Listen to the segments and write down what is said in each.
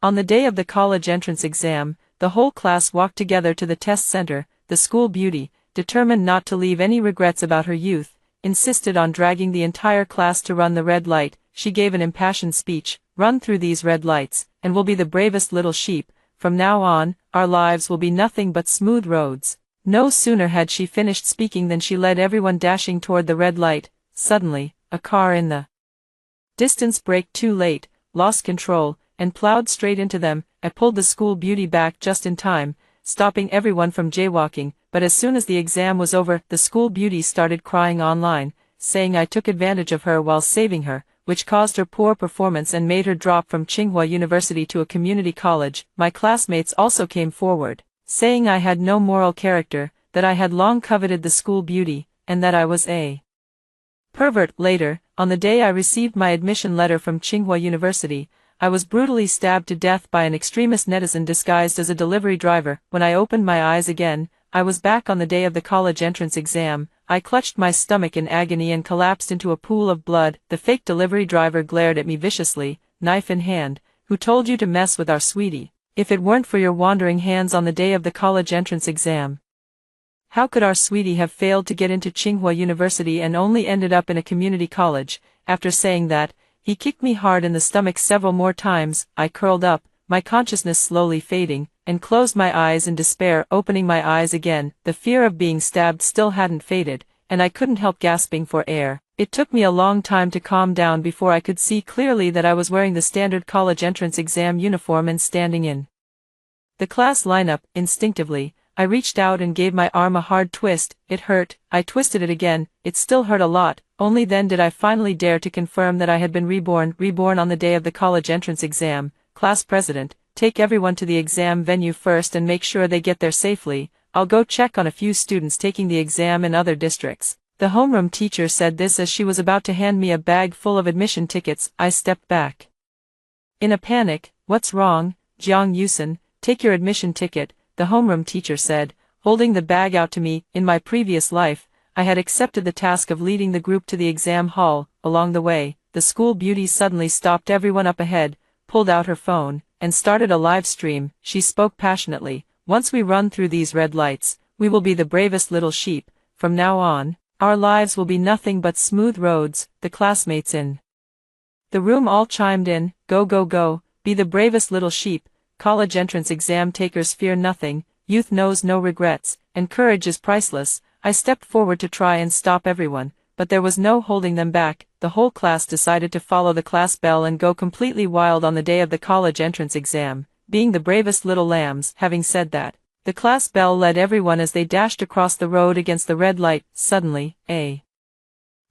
On the day of the college entrance exam, the whole class walked together to the test center. The school beauty, determined not to leave any regrets about her youth, insisted on dragging the entire class to run the red light. She gave an impassioned speech. "Run through these red lights, and we'll be the bravest little sheep. From now on, our lives will be nothing but smooth roads." No sooner had she finished speaking than she led everyone dashing toward the red light. Suddenly, a car in the distance braked too late, lost control, and plowed straight into them. I pulled the school beauty back just in time, stopping everyone from jaywalking, but as soon as the exam was over, the school beauty started crying online, saying I took advantage of her while saving her, which caused her poor performance and made her drop from Tsinghua University to a community college. My classmates also came forward, saying I had no moral character, that I had long coveted the school beauty, and that I was a pervert. Later, on the day I received my admission letter from Tsinghua University, I was brutally stabbed to death by an extremist netizen disguised as a delivery driver. When I opened my eyes again, I was back on the day of the college entrance exam. I clutched my stomach in agony and collapsed into a pool of blood. The fake delivery driver glared at me viciously, knife in hand. "Who told you to mess with our sweetie? If it weren't for your wandering hands on the day of the college entrance exam, how could our sweetie have failed to get into Tsinghua University and only ended up in a community college?" After saying that, he kicked me hard in the stomach several more times. I curled up, my consciousness slowly fading, and closed my eyes in despair. Opening my eyes again, the fear of being stabbed still hadn't faded, and I couldn't help gasping for air. It took me a long time to calm down before I could see clearly that I was wearing the standard college entrance exam uniform and standing in the class lineup. Instinctively, I reached out and gave my arm a hard twist. It hurt. I twisted it again. It still hurt a lot. Only then did I finally dare to confirm that I had been reborn. Reborn on the day of the college entrance exam. Class president, take everyone to the exam venue first and make sure they get there safely. I'll go check on a few students taking the exam in other districts. The homeroom teacher said this as she was about to hand me a bag full of admission tickets. I stepped back in a panic. "What's wrong, Jiang Yusen? Take your admission ticket," the homeroom teacher said, holding the bag out to me. In my previous life, I had accepted the task of leading the group to the exam hall. Along the way, the school beauty suddenly stopped everyone up ahead, pulled out her phone, and started a live stream. She spoke passionately. "Once we run through these red lights, we will be the bravest little sheep. From now on, our lives will be nothing but smooth roads." The classmates in the room all chimed in. "Go go go, be the bravest little sheep. College entrance exam takers fear nothing, youth knows no regrets, and courage is priceless." I stepped forward to try and stop everyone, but there was no holding them back. The whole class decided to follow the class bell and go completely wild on the day of the college entrance exam, being the bravest little lambs. Having said that, the class bell led everyone as they dashed across the road against the red light. Suddenly, a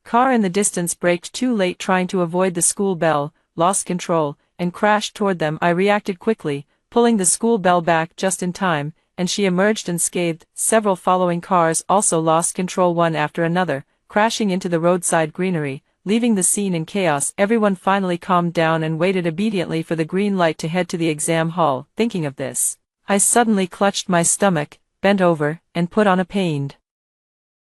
car in the distance braked too late, trying to avoid the school bell, lost control, and crashed toward them. I reacted quickly, pulling the school bell back just in time, and she emerged unscathed. Several following cars also lost control one after another, crashing into the roadside greenery, leaving the scene in chaos. Everyone finally calmed down and waited obediently for the green light to head to the exam hall. Thinking of this, I suddenly clutched my stomach, bent over, and put on a pained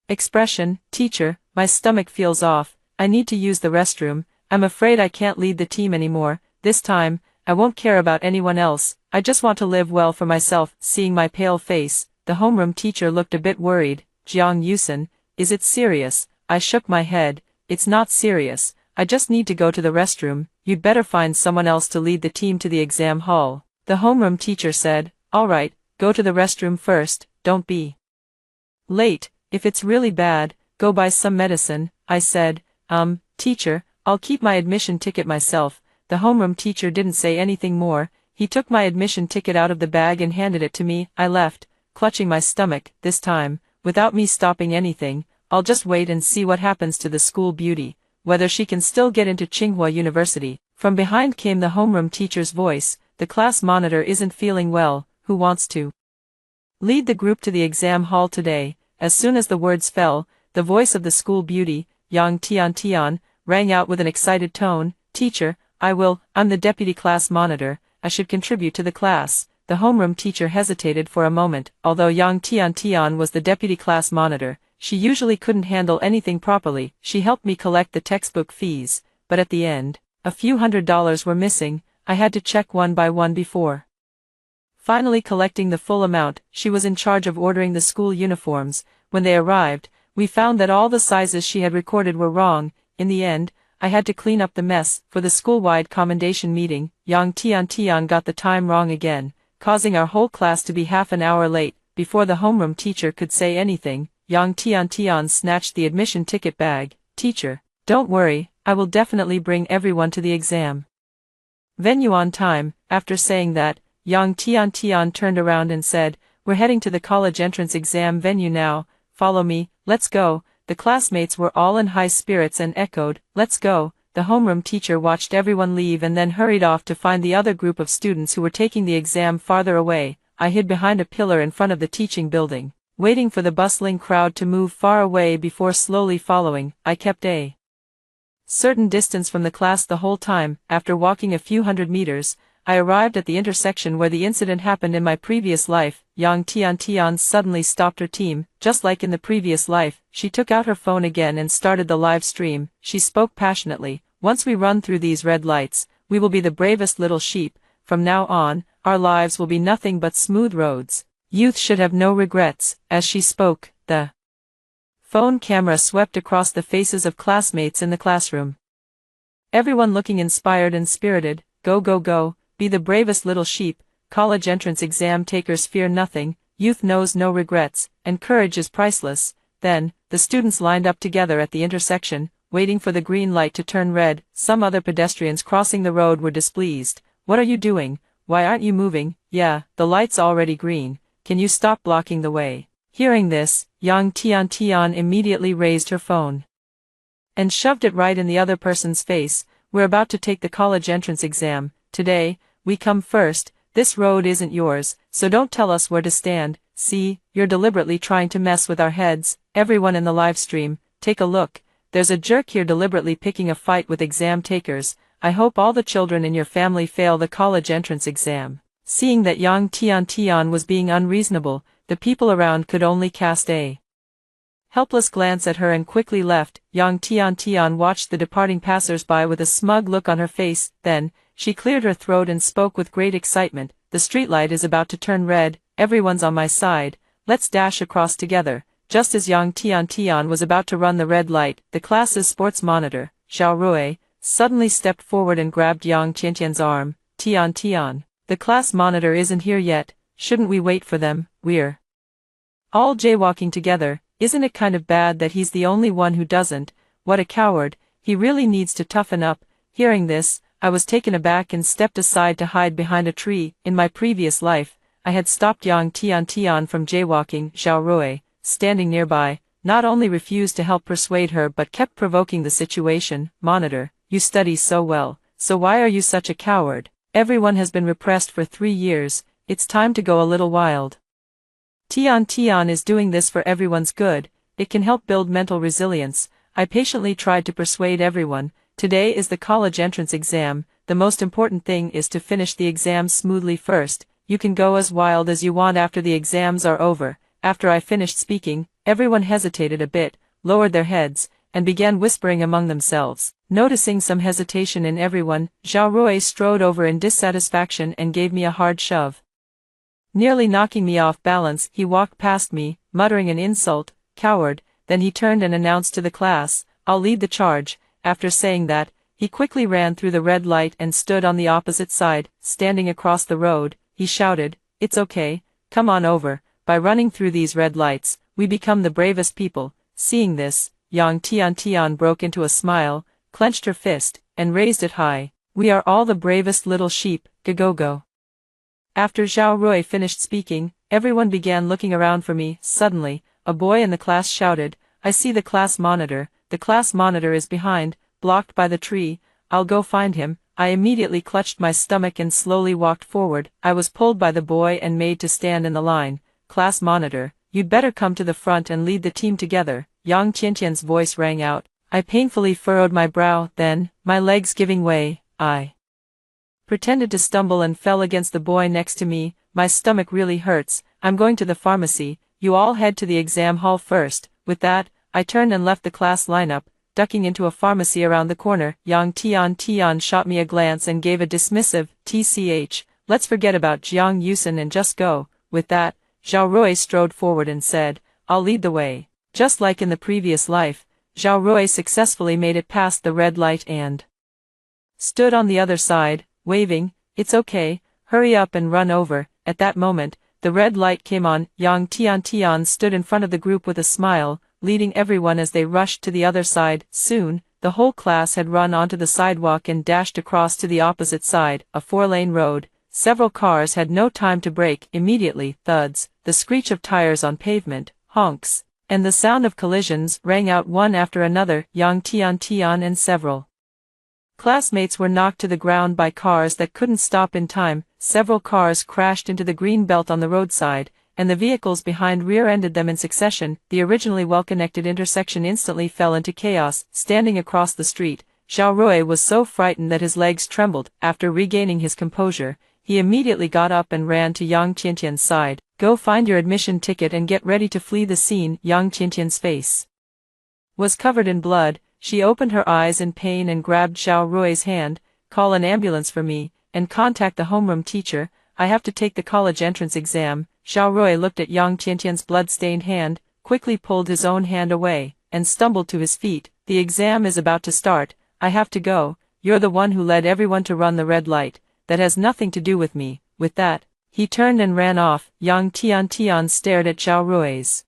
expression. "Teacher, my stomach feels off. I need to use the restroom. I'm afraid I can't lead the team anymore. This time, I won't care about anyone else. I just want to live well for myself." Seeing my pale face, the homeroom teacher looked a bit worried. "Jiang Yusen, is it serious?" I shook my head. "It's not serious. I just need to go to the restroom. You'd better find someone else to lead the team to the exam hall." The homeroom teacher said, "All right, go to the restroom first. Don't be late. If it's really bad, go buy some medicine." I said, Teacher, I'll keep my admission ticket myself." The homeroom teacher didn't say anything more. He took my admission ticket out of the bag and handed it to me. I left, clutching my stomach. This time, without me stopping anything, I'll just wait and see what happens to the school beauty, whether she can still get into Tsinghua University. From behind came the homeroom teacher's voice. "The class monitor isn't feeling well. Who wants to lead the group to the exam hall today?" As soon as the words fell, the voice of the school beauty, Yang Tian, rang out with an excited tone. "Teacher, I will. I'm the deputy class monitor. I should contribute to the class." The homeroom teacher hesitated for a moment. Although Yang Tian was the deputy class monitor, she usually couldn't handle anything properly. She helped me collect the textbook fees, but at the end, a few $100s were missing. I had to check one by one before finally collecting the full amount. She was in charge of ordering the school uniforms. When they arrived, we found that all the sizes she had recorded were wrong. In the end, I had to clean up the mess. For the school-wide commendation meeting, Yang Tian got the time wrong again, causing our whole class to be half an hour late. Before the homeroom teacher could say anything, Yang Tian snatched the admission ticket bag. "Teacher, don't worry, I will definitely bring everyone to the exam venue on time." After saying that, Yang Tian turned around and said, "We're heading to the college entrance exam venue now, follow me, let's go." The classmates were all in high spirits and echoed, "Let's go." The homeroom teacher watched everyone leave and then hurried off to find the other group of students who were taking the exam farther away. I hid behind a pillar in front of the teaching building, waiting for the bustling crowd to move far away before slowly following. I kept a certain distance from the class the whole time. After walking a few hundred meters, I arrived at the intersection where the incident happened in my previous life. Yang Tian suddenly stopped her team. Just like in the previous life, she took out her phone again and started the live stream. She spoke passionately, "Once we run through these red lights, we will be the bravest little sheep. From now on, our lives will be nothing but smooth roads. Youth should have no regrets." As she spoke, the phone camera swept across the faces of classmates in the classroom. Everyone looking inspired and spirited. "Go go go, be the bravest little sheep. College entrance exam takers fear nothing, youth knows no regrets, and courage is priceless." Then, the students lined up together at the intersection, waiting for the green light to turn red. Some other pedestrians crossing the road were displeased. "What are you doing? Why aren't you moving?" "Yeah, the light's already green. Can you stop blocking the way?" Hearing this, Yang Tian immediately raised her phone and shoved it right in the other person's face. "We're about to take the college entrance exam. Today, we come first. This road isn't yours, so don't tell us where to stand. See, you're deliberately trying to mess with our heads." Everyone in the live stream, take a look. There's a jerk here deliberately picking a fight with exam takers. I hope all the children in your family fail the college entrance exam. Seeing that Yang Tian was being unreasonable, the people around could only cast a helpless glance at her and quickly left. Yang Tian watched the departing passers-by with a smug look on her face. Then, she cleared her throat and spoke with great excitement. "The streetlight is about to turn red. Everyone's on my side. Let's dash across together." Just as Yang Tian was about to run the red light, the class's sports monitor, Xiao Rui, suddenly stepped forward and grabbed Yang Tian's arm. Tian, the class monitor isn't here yet. Shouldn't we wait for them? We're all jaywalking together. Isn't it kind of bad that he's the only one who doesn't? What a coward. He really needs to toughen up." Hearing this, I was taken aback and stepped aside to hide behind a tree. In my previous life, I had stopped Yang Tian from jaywalking. Xiao Rui, standing nearby, not only refused to help persuade her but kept provoking the situation. "Monitor, you study so well, so why are you such a coward? Everyone has been repressed for 3 years, it's time to go a little wild. Tian is doing this for everyone's good, it can help build mental resilience." I patiently tried to persuade everyone. "Today is the college entrance exam, the most important thing is to finish the exam smoothly first. You can go as wild as you want after the exams are over." After I finished speaking, everyone hesitated a bit, lowered their heads, and began whispering among themselves. Noticing some hesitation in everyone, Xiao Rui strode over in dissatisfaction and gave me a hard shove. Nearly knocking me off balance, he walked past me, muttering an insult, "Coward," then he turned and announced to the class, "I'll lead the charge." After saying that, he quickly ran through the red light and stood on the opposite side. Standing across the road, he shouted, "It's okay, come on over. By running through these red lights, we become the bravest people." Seeing this, Yang Tian broke into a smile, clenched her fist, and raised it high. "We are all the bravest little sheep, go. After Xiao Rui finished speaking, everyone began looking around for me. Suddenly, a boy in the class shouted, "I see the class monitor. The class monitor is behind, blocked by the tree. I'll go find him." I immediately clutched my stomach and slowly walked forward. I was pulled by the boy and made to stand in the line. "Class monitor, you'd better come to the front and lead the team together." Yang Tian's voice rang out. I painfully furrowed my brow. Then, my legs giving way, I pretended to stumble and fell against the boy next to me. "My stomach really hurts. I'm going to the pharmacy. You all head to the exam hall first." With that, I turned and left the class lineup. ducking into a pharmacy around the corner. Yang Tian shot me a glance and gave a dismissive, "Tch, let's forget about Jiang Yusen and just go." With that, Zhao Rui strode forward and said, "I'll lead the way." Just like in the previous life, Zhao Rui successfully made it past the red light and stood on the other side, waving, "It's okay, hurry up and run over." At that moment, the red light came on. Yang Tian stood in front of the group with a smile, leading everyone as they rushed to the other side. Soon, the whole class had run onto the sidewalk and dashed across to the opposite side, a 4-lane road. Several cars had no time to brake. Immediately, thuds, the screech of tires on pavement, honks, and the sound of collisions rang out one after another. Yang Tian and several classmates were knocked to the ground by cars that couldn't stop in time. Several cars crashed into the green belt on the roadside, and the vehicles behind rear-ended them in succession. The originally well-connected intersection instantly fell into chaos. Standing across the street, Zhao Rui was so frightened that his legs trembled. After regaining his composure, he immediately got up and ran to Yang Tiantian's side. "Go find your admission ticket and get ready to flee the scene." Yang Tiantian's face was covered in blood. She opened her eyes in pain and grabbed Zhao Rui's hand. "Call an ambulance for me, and contact the homeroom teacher. I have to take the college entrance exam." Zhao Rui looked at Yang Tiantian's blood-stained hand, quickly pulled his own hand away, and stumbled to his feet. "The exam is about to start. I have to go. You're the one who led everyone to run the red light. That has nothing to do with me." With that, he turned and ran off. Yang Tian stared at Zhao Rui's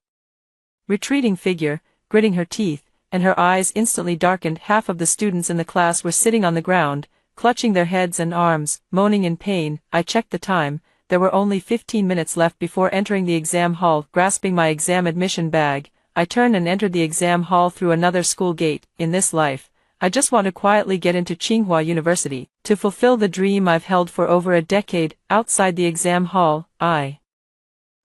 retreating figure, gritting her teeth, and her eyes instantly darkened. Half of the students in the class were sitting on the ground, clutching their heads and arms, moaning in pain. I checked the time. There were only 15 minutes left before entering the exam hall. Grasping my exam admission bag, I turned and entered the exam hall through another school gate. In this life, I just want to quietly get into Tsinghua University, to fulfill the dream I've held for over a decade. Outside the exam hall, I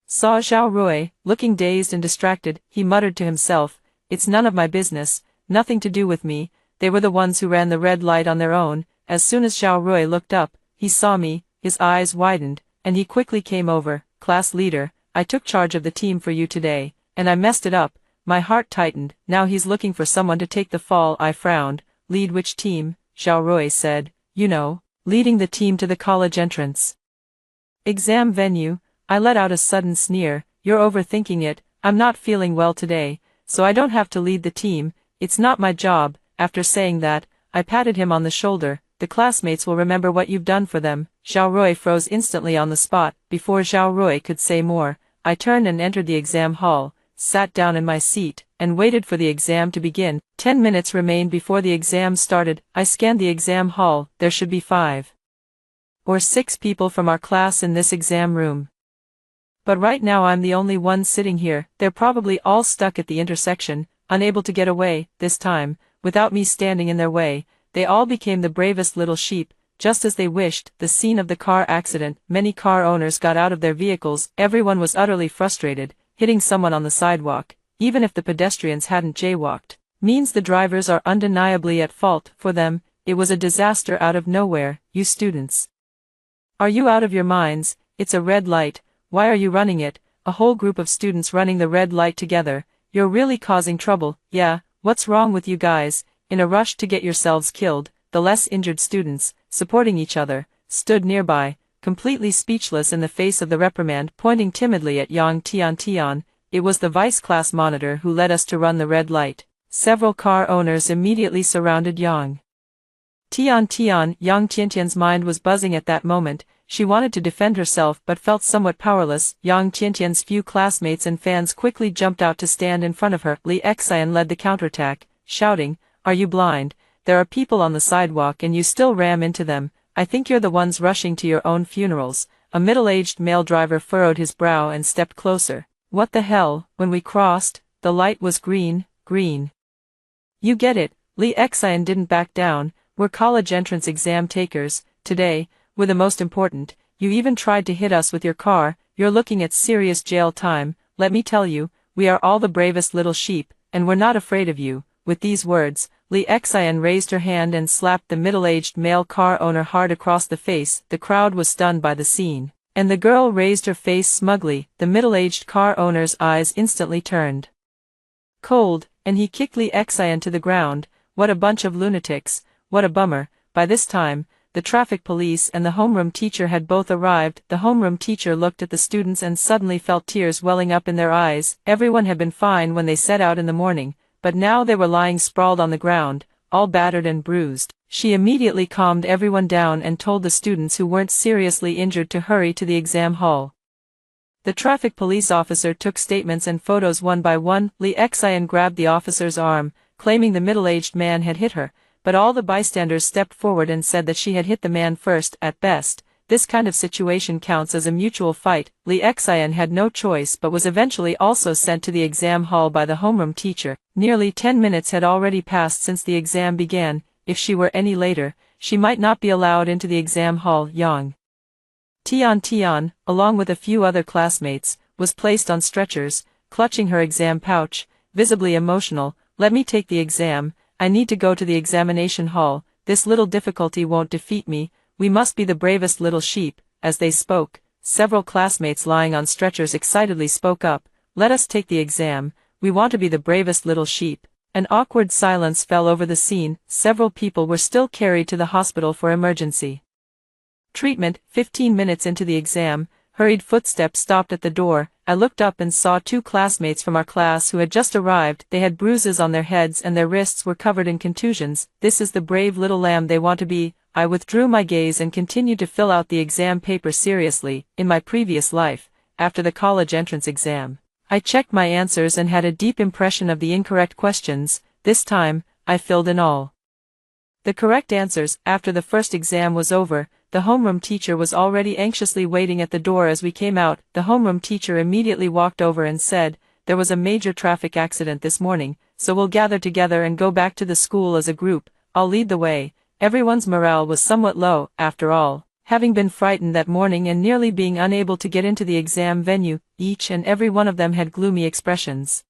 saw Zhao Rui, looking dazed and distracted. He muttered to himself, "It's none of my business, nothing to do with me. They were the ones who ran the red light on their own." As soon as Zhao Rui looked up, he saw me, his eyes widened, and he quickly came over. "Class leader, I took charge of the team for you today, and I messed it up." My heart tightened. Now he's looking for someone to take the fall. I frowned. "Lead which team?" Zhao Rui said. "You know, leading the team to the college entrance exam venue." I let out a sudden sneer. "You're overthinking it. I'm not feeling well today, so I don't have to lead the team. It's not my job." After saying that, I patted him on the shoulder. "The classmates will remember what you've done for them." Zhao Rui froze instantly on the spot. Before Zhao Rui could say more, I turned and entered the exam hall, sat down in my seat, and waited for the exam to begin. 10 minutes remained before the exam started. I scanned the exam hall. There should be 5 or 6 people from our class in this exam room. But right now I'm the only one sitting here. They're probably all stuck at the intersection, unable to get away. This time, without me standing in their way, they all became the bravest little sheep, just as they wished. The scene of the car accident. Many car owners got out of their vehicles. Everyone was utterly frustrated. Hitting someone on the sidewalk, even if the pedestrians hadn't jaywalked, means the drivers are undeniably at fault. For them, it was a disaster out of nowhere. "You students, are you out of your minds? It's a red light. Why are you running it?" A whole group of students running the red light together. "You're really causing trouble." "Yeah, what's wrong with you guys? In a rush to get yourselves killed." The less injured students, supporting each other, stood nearby, completely speechless in the face of the reprimand. Pointing timidly at Yang Tian, "It was the vice class monitor who led us to run the red light." Several car owners immediately surrounded Yang Tian. Yang Tiantian's mind was buzzing at that moment. She wanted to defend herself but felt somewhat powerless. Yang Tiantian's few classmates and fans quickly jumped out to stand in front of her. Li Xian led the counterattack, shouting, "Are you blind? There are people on the sidewalk and you still ram into them. I think you're the ones rushing to your own funerals." A middle-aged male driver furrowed his brow and stepped closer. "What the hell?" When we crossed, the light was green. "You get it." Li Xian didn't back down. "We're college entrance exam takers. Today, we're the most important. You even tried to hit us with your car. You're looking at serious jail time. Let me tell you, we are all the bravest little sheep, and we're not afraid of you." With these words, Li Xian raised her hand and slapped the middle-aged male car owner hard across the face. The crowd was stunned by the scene, and the girl raised her face smugly. The middle-aged car owner's eyes instantly turned cold, and he kicked Li Xian to the ground. What a bunch of lunatics, what a bummer. By this time, the traffic police and the homeroom teacher had both arrived. The homeroom teacher looked at the students and suddenly felt tears welling up in their eyes. Everyone had been fine when they set out in the morning, but now they were lying sprawled on the ground, all battered and bruised. She immediately calmed everyone down and told the students who weren't seriously injured to hurry to the exam hall. The traffic police officer took statements and photos one by one. Lee Xian grabbed the officer's arm, claiming the middle-aged man had hit her, but all the bystanders stepped forward and said that she had hit the man first. At best, this kind of situation counts as a mutual fight. Lee Xian had no choice but was eventually also sent to the exam hall by the homeroom teacher. Nearly 10 minutes had already passed since the exam began. If she were any later, she might not be allowed into the exam hall. Yang Tian, along with a few other classmates, was placed on stretchers, clutching her exam pouch, visibly emotional. Let me take the exam, I need to go to the examination hall, this little difficulty won't defeat me, we must be the bravest little sheep. As they spoke, several classmates lying on stretchers excitedly spoke up, let us take the exam, we want to be the bravest little sheep. An awkward silence fell over the scene. Several people were still carried to the hospital for emergency treatment. 15 minutes into the exam, hurried footsteps stopped at the door. I looked up and saw two classmates from our class who had just arrived. They had bruises on their heads and their wrists were covered in contusions. This is the brave little lamb they want to be. I withdrew my gaze and continued to fill out the exam paper seriously. In my previous life, after the college entrance exam, I checked my answers and had a deep impression of the incorrect questions. This time, I filled in all the correct answers. After the first exam was over, the homeroom teacher was already anxiously waiting at the door as we came out. The homeroom teacher immediately walked over and said, there was a major traffic accident this morning, so we'll gather together and go back to the school as a group. I'll lead the way. Everyone's morale was somewhat low, after all, having been frightened that morning and nearly being unable to get into the exam venue. Each and every one of them had gloomy expressions.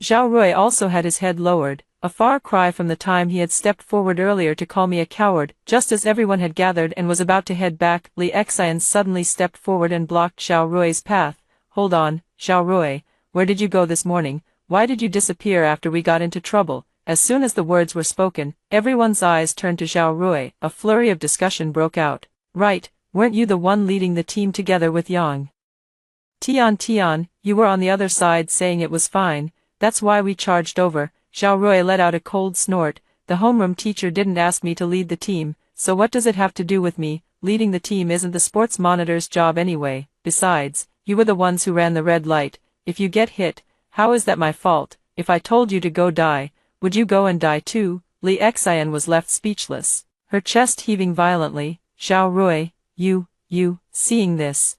Zhao Rui also had his head lowered, a far cry from the time he had stepped forward earlier to call me a coward. Just as everyone had gathered and was about to head back, Lee Xian suddenly stepped forward and blocked Zhao Rui's path. Hold on, Zhao Rui, where did you go this morning? Why did you disappear after we got into trouble? As soon as the words were spoken, everyone's eyes turned to Zhao Rui. A flurry of discussion broke out. Right, weren't you the one leading the team together with Yang Tian, you were on the other side saying it was fine, that's why we charged over. Zhao Rui let out a cold snort. The homeroom teacher didn't ask me to lead the team, so what does it have to do with me? Leading the team isn't the sports monitor's job anyway. Besides, you were the ones who ran the red light. If you get hit, how is that my fault? If I told you to go die, would you go and die too? Lee Xian was left speechless, her chest heaving violently. Zhao Rui, you, seeing this.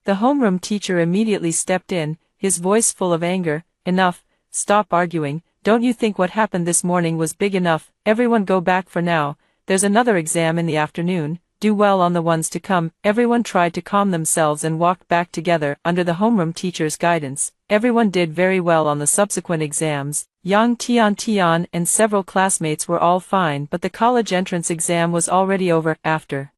The homeroom teacher immediately stepped in, his voice full of anger. Enough, stop arguing. Don't you think what happened this morning was big enough? Everyone go back for now, there's another exam in the afternoon, do well on the ones to come. Everyone tried to calm themselves and walked back together under the homeroom teacher's guidance. Everyone did very well on the subsequent exams. Yang Tian and several classmates were all fine, but the college entrance exam was already over. After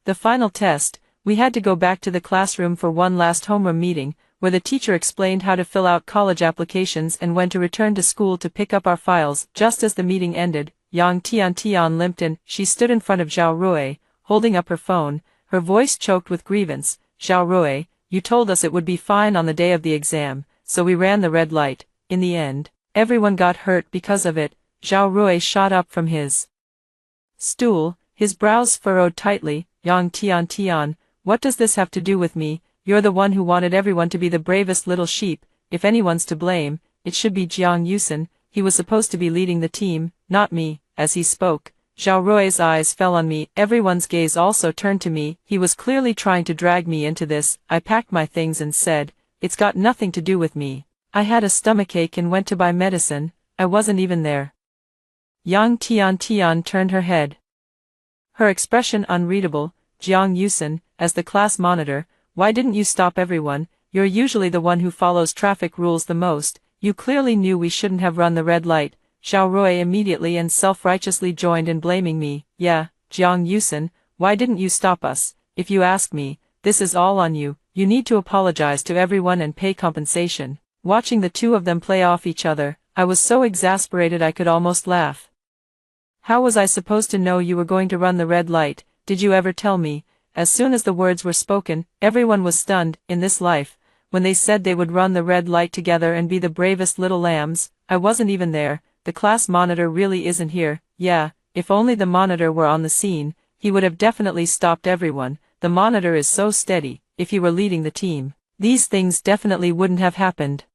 the final test, we had to go back to the classroom for one last homeroom meeting, where the teacher explained how to fill out college applications and when to return to school to pick up our files. Just as the meeting ended, Yang Tian limped in. She stood in front of Zhao Rui, holding up her phone, her voice choked with grievance. Zhao Rui, you told us it would be fine on the day of the exam, so we ran the red light. In the end, everyone got hurt because of it. Zhao Rui shot up from his stool, his brows furrowed tightly. Yang Tian, what does this have to do with me? You're the one who wanted everyone to be the bravest little sheep. If anyone's to blame, it should be Jiang Yusen. He was supposed to be leading the team, not me. As he spoke, Zhao Rui's eyes fell on me. Everyone's gaze also turned to me. He was clearly trying to drag me into this. I packed my things and said, it's got nothing to do with me. I had a stomachache and went to buy medicine. I wasn't even there. Yang Tian turned her head, her expression unreadable. Jiang Yusen, as the class monitor, why didn't you stop everyone? You're usually the one who follows traffic rules the most. You clearly knew we shouldn't have run the red light. Zhao Rui immediately and self-righteously joined in blaming me. Yeah, Jiang Yusen, why didn't you stop us? If you ask me, this is all on you. You need to apologize to everyone and pay compensation. Watching the two of them play off each other, I was so exasperated I could almost laugh. How was I supposed to know you were going to run the red light? Did you ever tell me? As soon as the words were spoken, everyone was stunned. In this life, when they said they would run the red light together and be the bravest little lambs, I wasn't even there. The class monitor really isn't here. Yeah, if only the monitor were on the scene, he would have definitely stopped everyone. The monitor is so steady. If he were leading the team, these things definitely wouldn't have happened.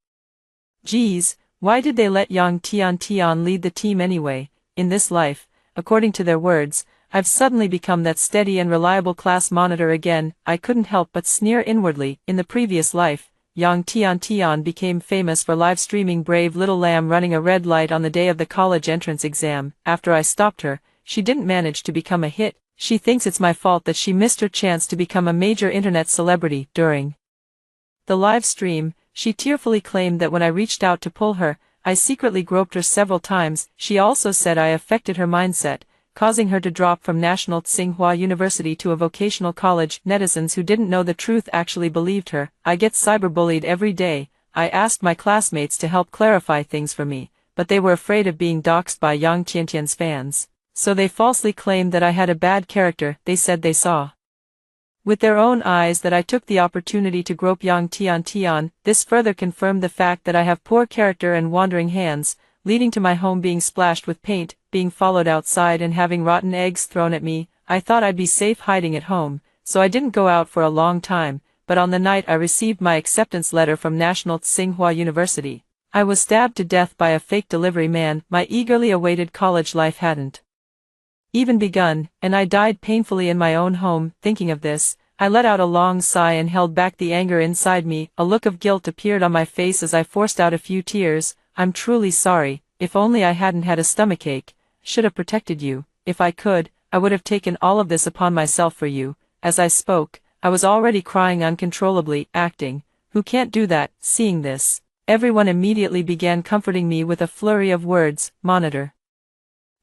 Geez, why did they let Yang Tian lead the team anyway? In this life, according to their words, I've suddenly become that steady and reliable class monitor again. I couldn't help but sneer inwardly. In the previous life, Yang Tian became famous for live streaming brave little lamb running a red light on the day of the college entrance exam. After I stopped her, she didn't manage to become a hit. She thinks it's my fault that she missed her chance to become a major internet celebrity. During the live stream, she tearfully claimed that when I reached out to pull her, I secretly groped her several times. She also said I affected her mindset, causing her to drop from National Tsinghua University to a vocational college. Netizens who didn't know the truth actually believed her. I get cyberbullied every day. I asked my classmates to help clarify things for me, but they were afraid of being doxxed by Yang Tiantian's fans. So they falsely claimed that I had a bad character. They said they saw with their own eyes that I took the opportunity to grope Yang Tian. This further confirmed the fact that I have poor character and wandering hands, leading to my home being splashed with paint, being followed outside and having rotten eggs thrown at me. I thought I'd be safe hiding at home, so I didn't go out for a long time, but on the night I received my acceptance letter from National Tsinghua University, I was stabbed to death by a fake delivery man. My eagerly awaited college life hadn't even begun, and I died painfully in my own home. Thinking of this, I let out a long sigh and held back the anger inside me. A look of guilt appeared on my face as I forced out a few tears. I'm truly sorry. If only I hadn't had a stomachache. Should have protected you. If I could, I would have taken all of this upon myself for you. As I spoke, I was already crying uncontrollably. Acting. Who can't do that? Seeing this, everyone immediately began comforting me with a flurry of words. Monitor,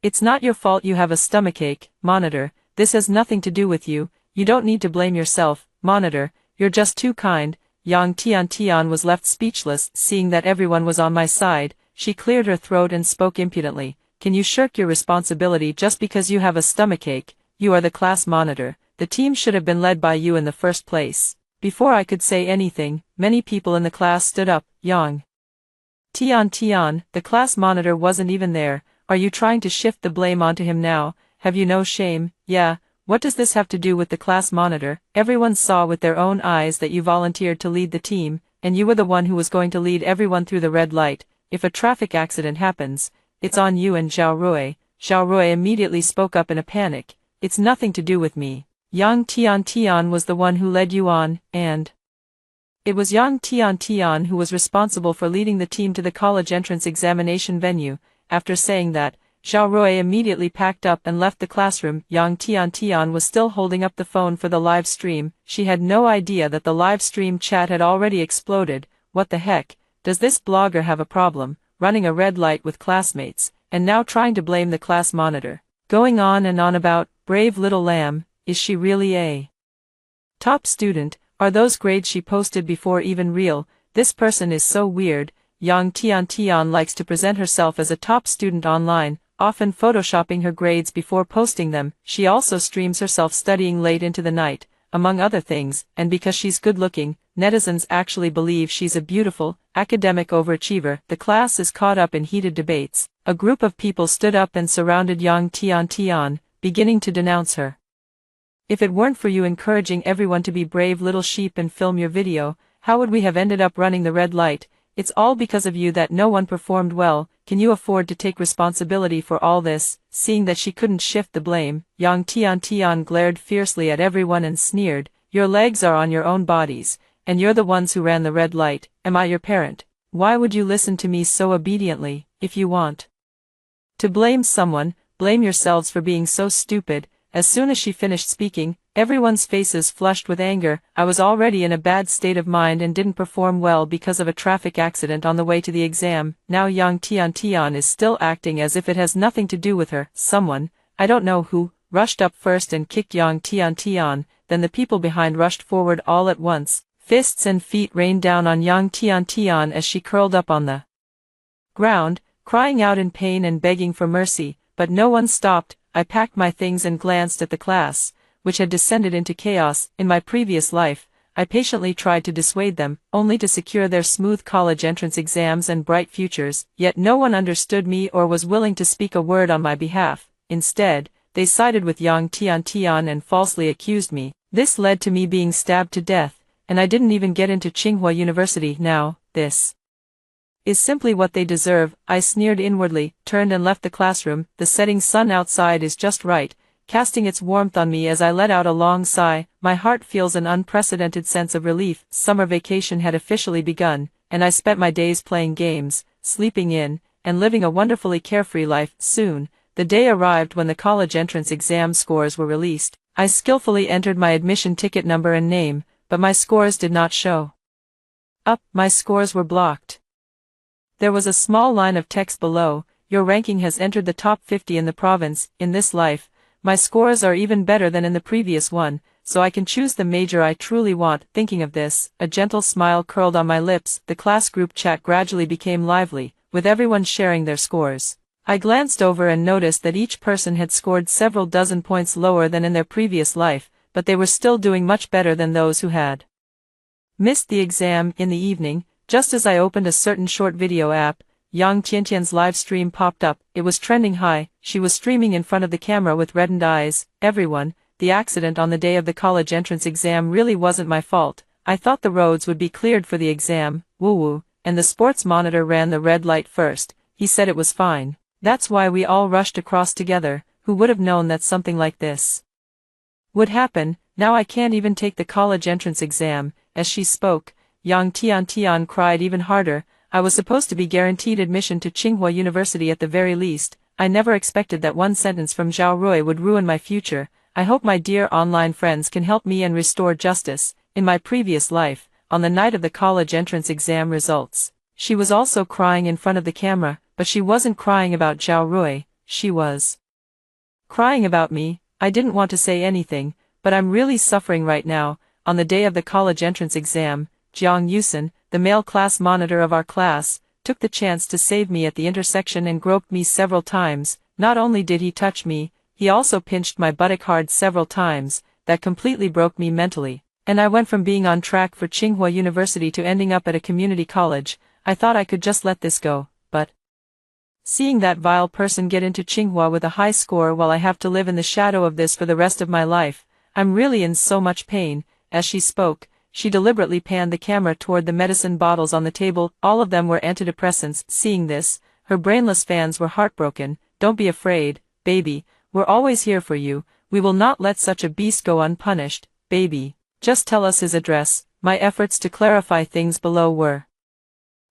it's not your fault you have a stomachache. Monitor, this has nothing to do with you. You don't need to blame yourself. Monitor, you're just too kind. Yang Tian was left speechless. Seeing that everyone was on my side, she cleared her throat and spoke impudently. Can you shirk your responsibility just because you have a stomachache? You are the class monitor. The team should have been led by you in the first place. Before I could say anything, many people in the class stood up. Yang Tian, the class monitor wasn't even there. Are you trying to shift the blame onto him now? Have you no shame? Yeah, what does this have to do with the class monitor? Everyone saw with their own eyes that you volunteered to lead the team, and you were the one who was going to lead everyone through the red light. If a traffic accident happens, it's on you and Zhao Rui. Zhao Rui immediately spoke up in a panic. It's nothing to do with me. Yang Tian was the one who led you on, and it was Yang Tian who was responsible for leading the team to the college entrance examination venue. After saying that, Zhao Rui immediately packed up and left the classroom. Yang Tian was still holding up the phone for the live stream. She had no idea that the live stream chat had already exploded. What the heck? Does this blogger have a problem, running a red light with classmates, and now trying to blame the class monitor? Going on and on about, brave little lamb, is she really a top student? Are those grades she posted before even real? This person is so weird. Yang Tian likes to present herself as a top student online, often photoshopping her grades before posting them. She also streams herself studying late into the night, among other things, and because she's good-looking, netizens actually believe she's a beautiful, academic overachiever. The class is caught up in heated debates. A group of people stood up and surrounded Yang Tian, beginning to denounce her. If it weren't for you encouraging everyone to be brave little sheep and film your video, how would we have ended up running the red light? It's all because of you that no one performed well. Can you afford to take responsibility for all this? Seeing that she couldn't shift the blame, Yang Tian glared fiercely at everyone and sneered. Your legs are on your own bodies, and you're the ones who ran the red light. Am I your parent? Why would you listen to me so obediently? If you want to blame someone, blame yourselves for being so stupid. As soon as she finished speaking, everyone's faces flushed with anger. I was already in a bad state of mind and didn't perform well because of a traffic accident on the way to the exam. Now Yang Tian is still acting as if it has nothing to do with her. Someone, I don't know who, rushed up first and kicked Yang Tian, then the people behind rushed forward all at once. Fists and feet rained down on Yang Tian as she curled up on the ground, crying out in pain and begging for mercy, but no one stopped. I packed my things and glanced at the class, which had descended into chaos. In my previous life, I patiently tried to dissuade them, only to secure their smooth college entrance exams and bright futures, yet no one understood me or was willing to speak a word on my behalf. Instead, they sided with Yang Tian and falsely accused me. This led to me being stabbed to death, and I didn't even get into Tsinghua University. Now, this is simply what they deserve. I sneered inwardly, turned and left the classroom. The setting sun outside is just right, casting its warmth on me as I let out a long sigh. My heart feels an unprecedented sense of relief. Summer vacation had officially begun, and I spent my days playing games, sleeping in, and living a wonderfully carefree life. Soon, the day arrived when the college entrance exam scores were released. I skillfully entered my admission ticket number and name, but my scores did not show up. My scores were blocked. There was a small line of text below: your ranking has entered the top 50 in the province. In this life, my scores are even better than in the previous one, so I can choose the major I truly want. Thinking of this, a gentle smile curled on my lips. The class group chat gradually became lively, with everyone sharing their scores. I glanced over and noticed that each person had scored several dozen points lower than in their previous life, but they were still doing much better than those who had missed the exam. In the evening, just as I opened a certain short video app, Yang Tiantian's live stream popped up. It was trending high. She was streaming in front of the camera with reddened eyes. Everyone, the accident on the day of the college entrance exam really wasn't my fault. I thought the roads would be cleared for the exam, woo-woo, and the sports monitor ran the red light first. He said it was fine. That's why we all rushed across together. Who would have known that something like this would happen? Now I can't even take the college entrance exam. As she spoke, Yang Tian cried even harder. I was supposed to be guaranteed admission to Tsinghua University at the very least. I never expected that one sentence from Zhao Rui would ruin my future. I hope my dear online friends can help me and restore justice. In my previous life, on the night of the college entrance exam results, she was also crying in front of the camera, but she wasn't crying about Zhao Rui, she was crying about me. I didn't want to say anything, but I'm really suffering right now. On the day of the college entrance exam, Jiang Yusen, the male class monitor of our class, took the chance to save me at the intersection and groped me several times. Not only did he touch me, he also pinched my buttock hard several times. That completely broke me mentally, and I went from being on track for Tsinghua University to ending up at a community college. I thought I could just let this go, but seeing that vile person get into Tsinghua with a high score while I have to live in the shadow of this for the rest of my life, I'm really in so much pain. As she spoke, she deliberately panned the camera toward the medicine bottles on the table. All of them were antidepressants. Seeing this, her brainless fans were heartbroken. Don't be afraid, baby. We're always here for you. We will not let such a beast go unpunished, baby. Just tell us his address. My efforts to clarify things below were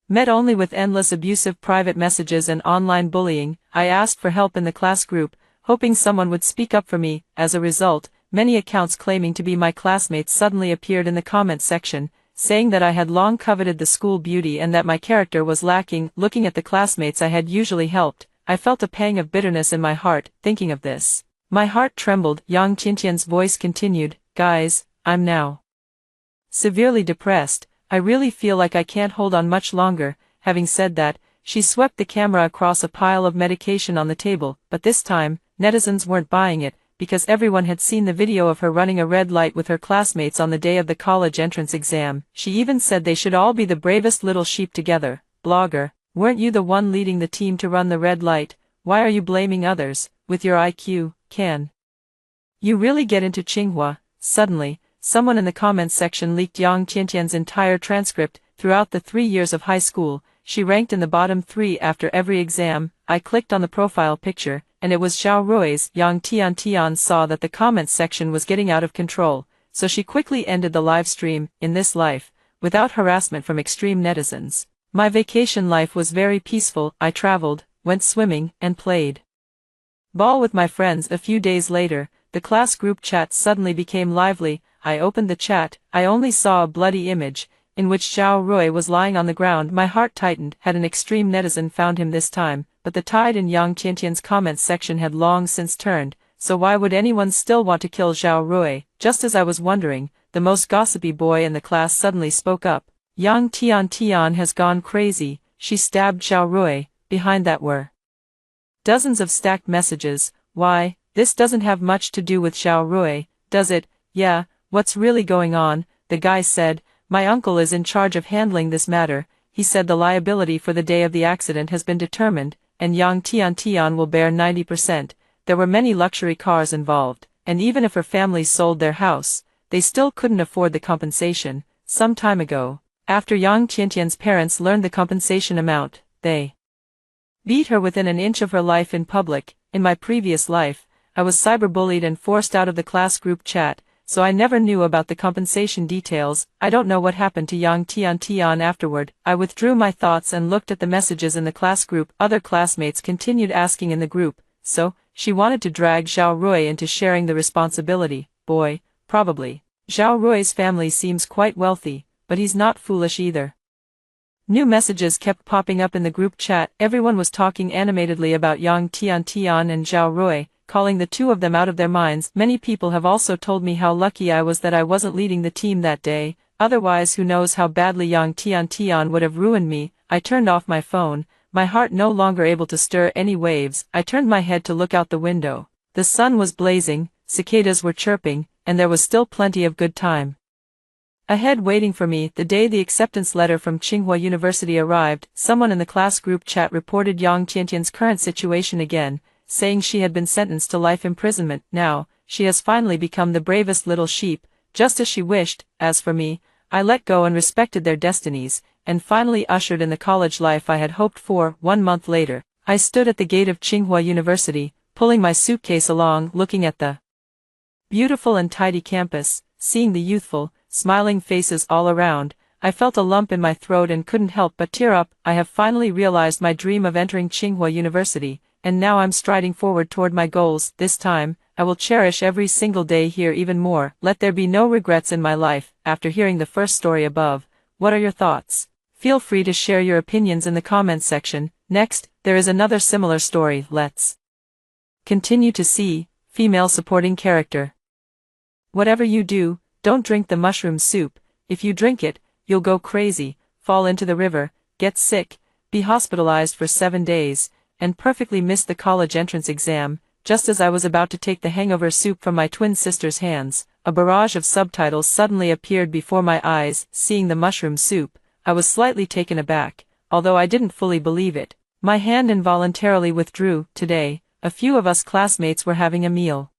met only with endless abusive private messages and online bullying. I asked for help in the class group, hoping someone would speak up for me. As a result, many accounts claiming to be my classmates suddenly appeared in the comments section, saying that I had long coveted the school beauty and that my character was lacking. Looking at the classmates I had usually helped, I felt a pang of bitterness in my heart. Thinking of this, my heart trembled. Yang Tiantian's voice continued, guys, I'm now severely depressed. I really feel like I can't hold on much longer. Having said that, she swept the camera across a pile of medication on the table, but this time, netizens weren't buying it, because everyone had seen the video of her running a red light with her classmates on the day of the college entrance exam. She even said they should all be the bravest little sheep together. Blogger, weren't you the one leading the team to run the red light? Why are you blaming others? With your IQ, can you really get into Tsinghua? Suddenly, someone in the comments section leaked Yang Tiantian's entire transcript. Throughout the 3 years of high school, she ranked in the bottom 3 after every exam. I clicked on the profile picture, and it was Zhao Rui's. Yang Tian saw that the comments section was getting out of control, so she quickly ended the live stream. In this life, without harassment from extreme netizens, my vacation life was very peaceful. I traveled, went swimming, and played ball with my friends. A few days later, the class group chat suddenly became lively. I opened the chat. I only saw a bloody image, in which Zhao Rui was lying on the ground. My heart tightened. Had an extreme netizen found him this time? But the tide in Yang Tiantian's comments section had long since turned, so why would anyone still want to kill Zhao Rui? Just as I was wondering, the most gossipy boy in the class suddenly spoke up. Yang Tian has gone crazy. She stabbed Zhao Rui. behind that were dozens of stacked messages. Why, this doesn't have much to do with Xiao Rui, does it? Yeah, what's really going on? The guy said. My uncle is in charge of handling this matter. He said the liability for the day of the accident has been determined, and Yang Tian will bear 90%. There were many luxury cars involved, and even if her family sold their house, they still couldn't afford the compensation. Some time ago, after Yang Tiantian's parents learned the compensation amount, they beat her within an inch of her life in public. In my previous life, I was cyberbullied and forced out of the class group chat, so I never knew about the compensation details. I don't know what happened to Yang Tian afterward. I withdrew my thoughts and looked at the messages in the class group. Other classmates continued asking in the group, so, she wanted to drag Xiao Rui into sharing the responsibility. Boy, probably. Xiao Rui's family seems quite wealthy, but he's not foolish either. New messages kept popping up in the group chat. Everyone was talking animatedly about Yang Tian and Xiao Rui, calling the two of them out of their minds. Many people have also told me how lucky I was that I wasn't leading the team that day, otherwise who knows how badly Yang Tian would have ruined me. I turned off my phone, my heart no longer able to stir any waves. I turned my head to look out the window. The sun was blazing, cicadas were chirping, and there was still plenty of good time ahead waiting for me. The day the acceptance letter from Tsinghua University arrived, someone in the class group chat reported Yang Tiantian's current situation again, saying she had been sentenced to life imprisonment. Now, she has finally become the bravest little sheep, just as she wished. As for me, I let go and respected their destinies, and finally ushered in the college life I had hoped for. 1 month later, I stood at the gate of Tsinghua University, pulling my suitcase along, looking at the beautiful and tidy campus, seeing the youthful, smiling faces all around. I felt a lump in my throat and couldn't help but tear up. I have finally realized my dream of entering Tsinghua University, and now I'm striding forward toward my goals. This time, I will cherish every single day here even more. Let there be no regrets in my life. After hearing the first story above, what are your thoughts? Feel free to share your opinions in the comments section. Next, there is another similar story. Let's continue to see female supporting character. Whatever you do, don't drink the mushroom soup. If you drink it, you'll go crazy, fall into the river, get sick, be hospitalized for 7 days, and perfectly miss the college entrance exam. Just as I was about to take the hangover soup from my twin sister's hands, a barrage of subtitles suddenly appeared before my eyes. Seeing the mushroom soup, I was slightly taken aback, although I didn't fully believe it. My hand involuntarily withdrew. Today, a few of us classmates were having a meal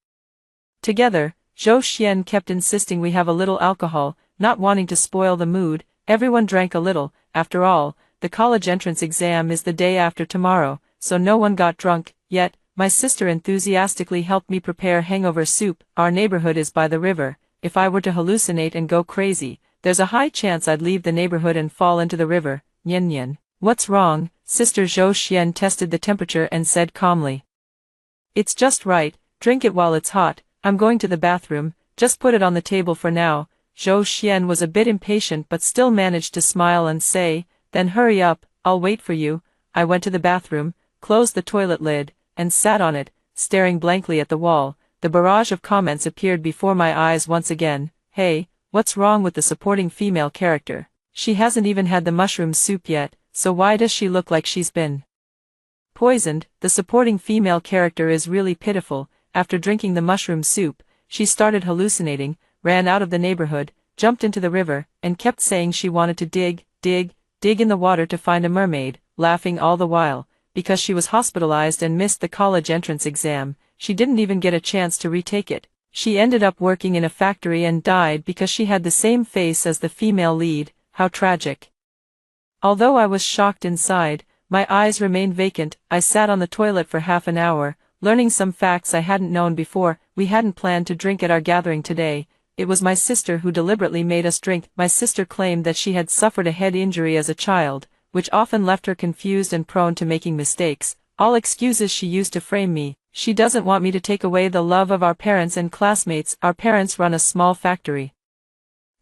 together. Zhou Xian kept insisting we have a little alcohol, not wanting to spoil the mood. Everyone drank a little. After all, the college entrance exam is the day after tomorrow, so no one got drunk. Yet, my sister enthusiastically helped me prepare hangover soup. Our neighborhood is by the river. If I were to hallucinate and go crazy, there's a high chance I'd leave the neighborhood and fall into the river. Nian. What's wrong? Sister Zhou Xian tested the temperature and said calmly. It's just right, drink it while it's hot. I'm going to the bathroom, just put it on the table for now. Zhou Xian was a bit impatient but still managed to smile and say, then hurry up, I'll wait for you. I went to the bathroom, closed the toilet lid, and sat on it, staring blankly at the wall. The barrage of comments appeared before my eyes once again. Hey, what's wrong with the supporting female character? She hasn't even had the mushroom soup yet, so why does she look like she's been poisoned? The supporting female character is really pitiful. After drinking the mushroom soup, she started hallucinating, ran out of the neighborhood, jumped into the river, and kept saying she wanted to dig in the water to find a mermaid, laughing all the while. Because she was hospitalized and missed the college entrance exam, she didn't even get a chance to retake it. She ended up working in a factory and died because she had the same face as the female lead. How tragic. Although I was shocked inside, my eyes remained vacant. I sat on the toilet for half an hour, learning some facts I hadn't known before. We hadn't planned to drink at our gathering today. It was my sister who deliberately made us drink. My sister claimed that she had suffered a head injury as a child, which often left her confused and prone to making mistakes. All excuses she used to frame me. She doesn't want me to take away the love of our parents and classmates. Our parents run a small factory,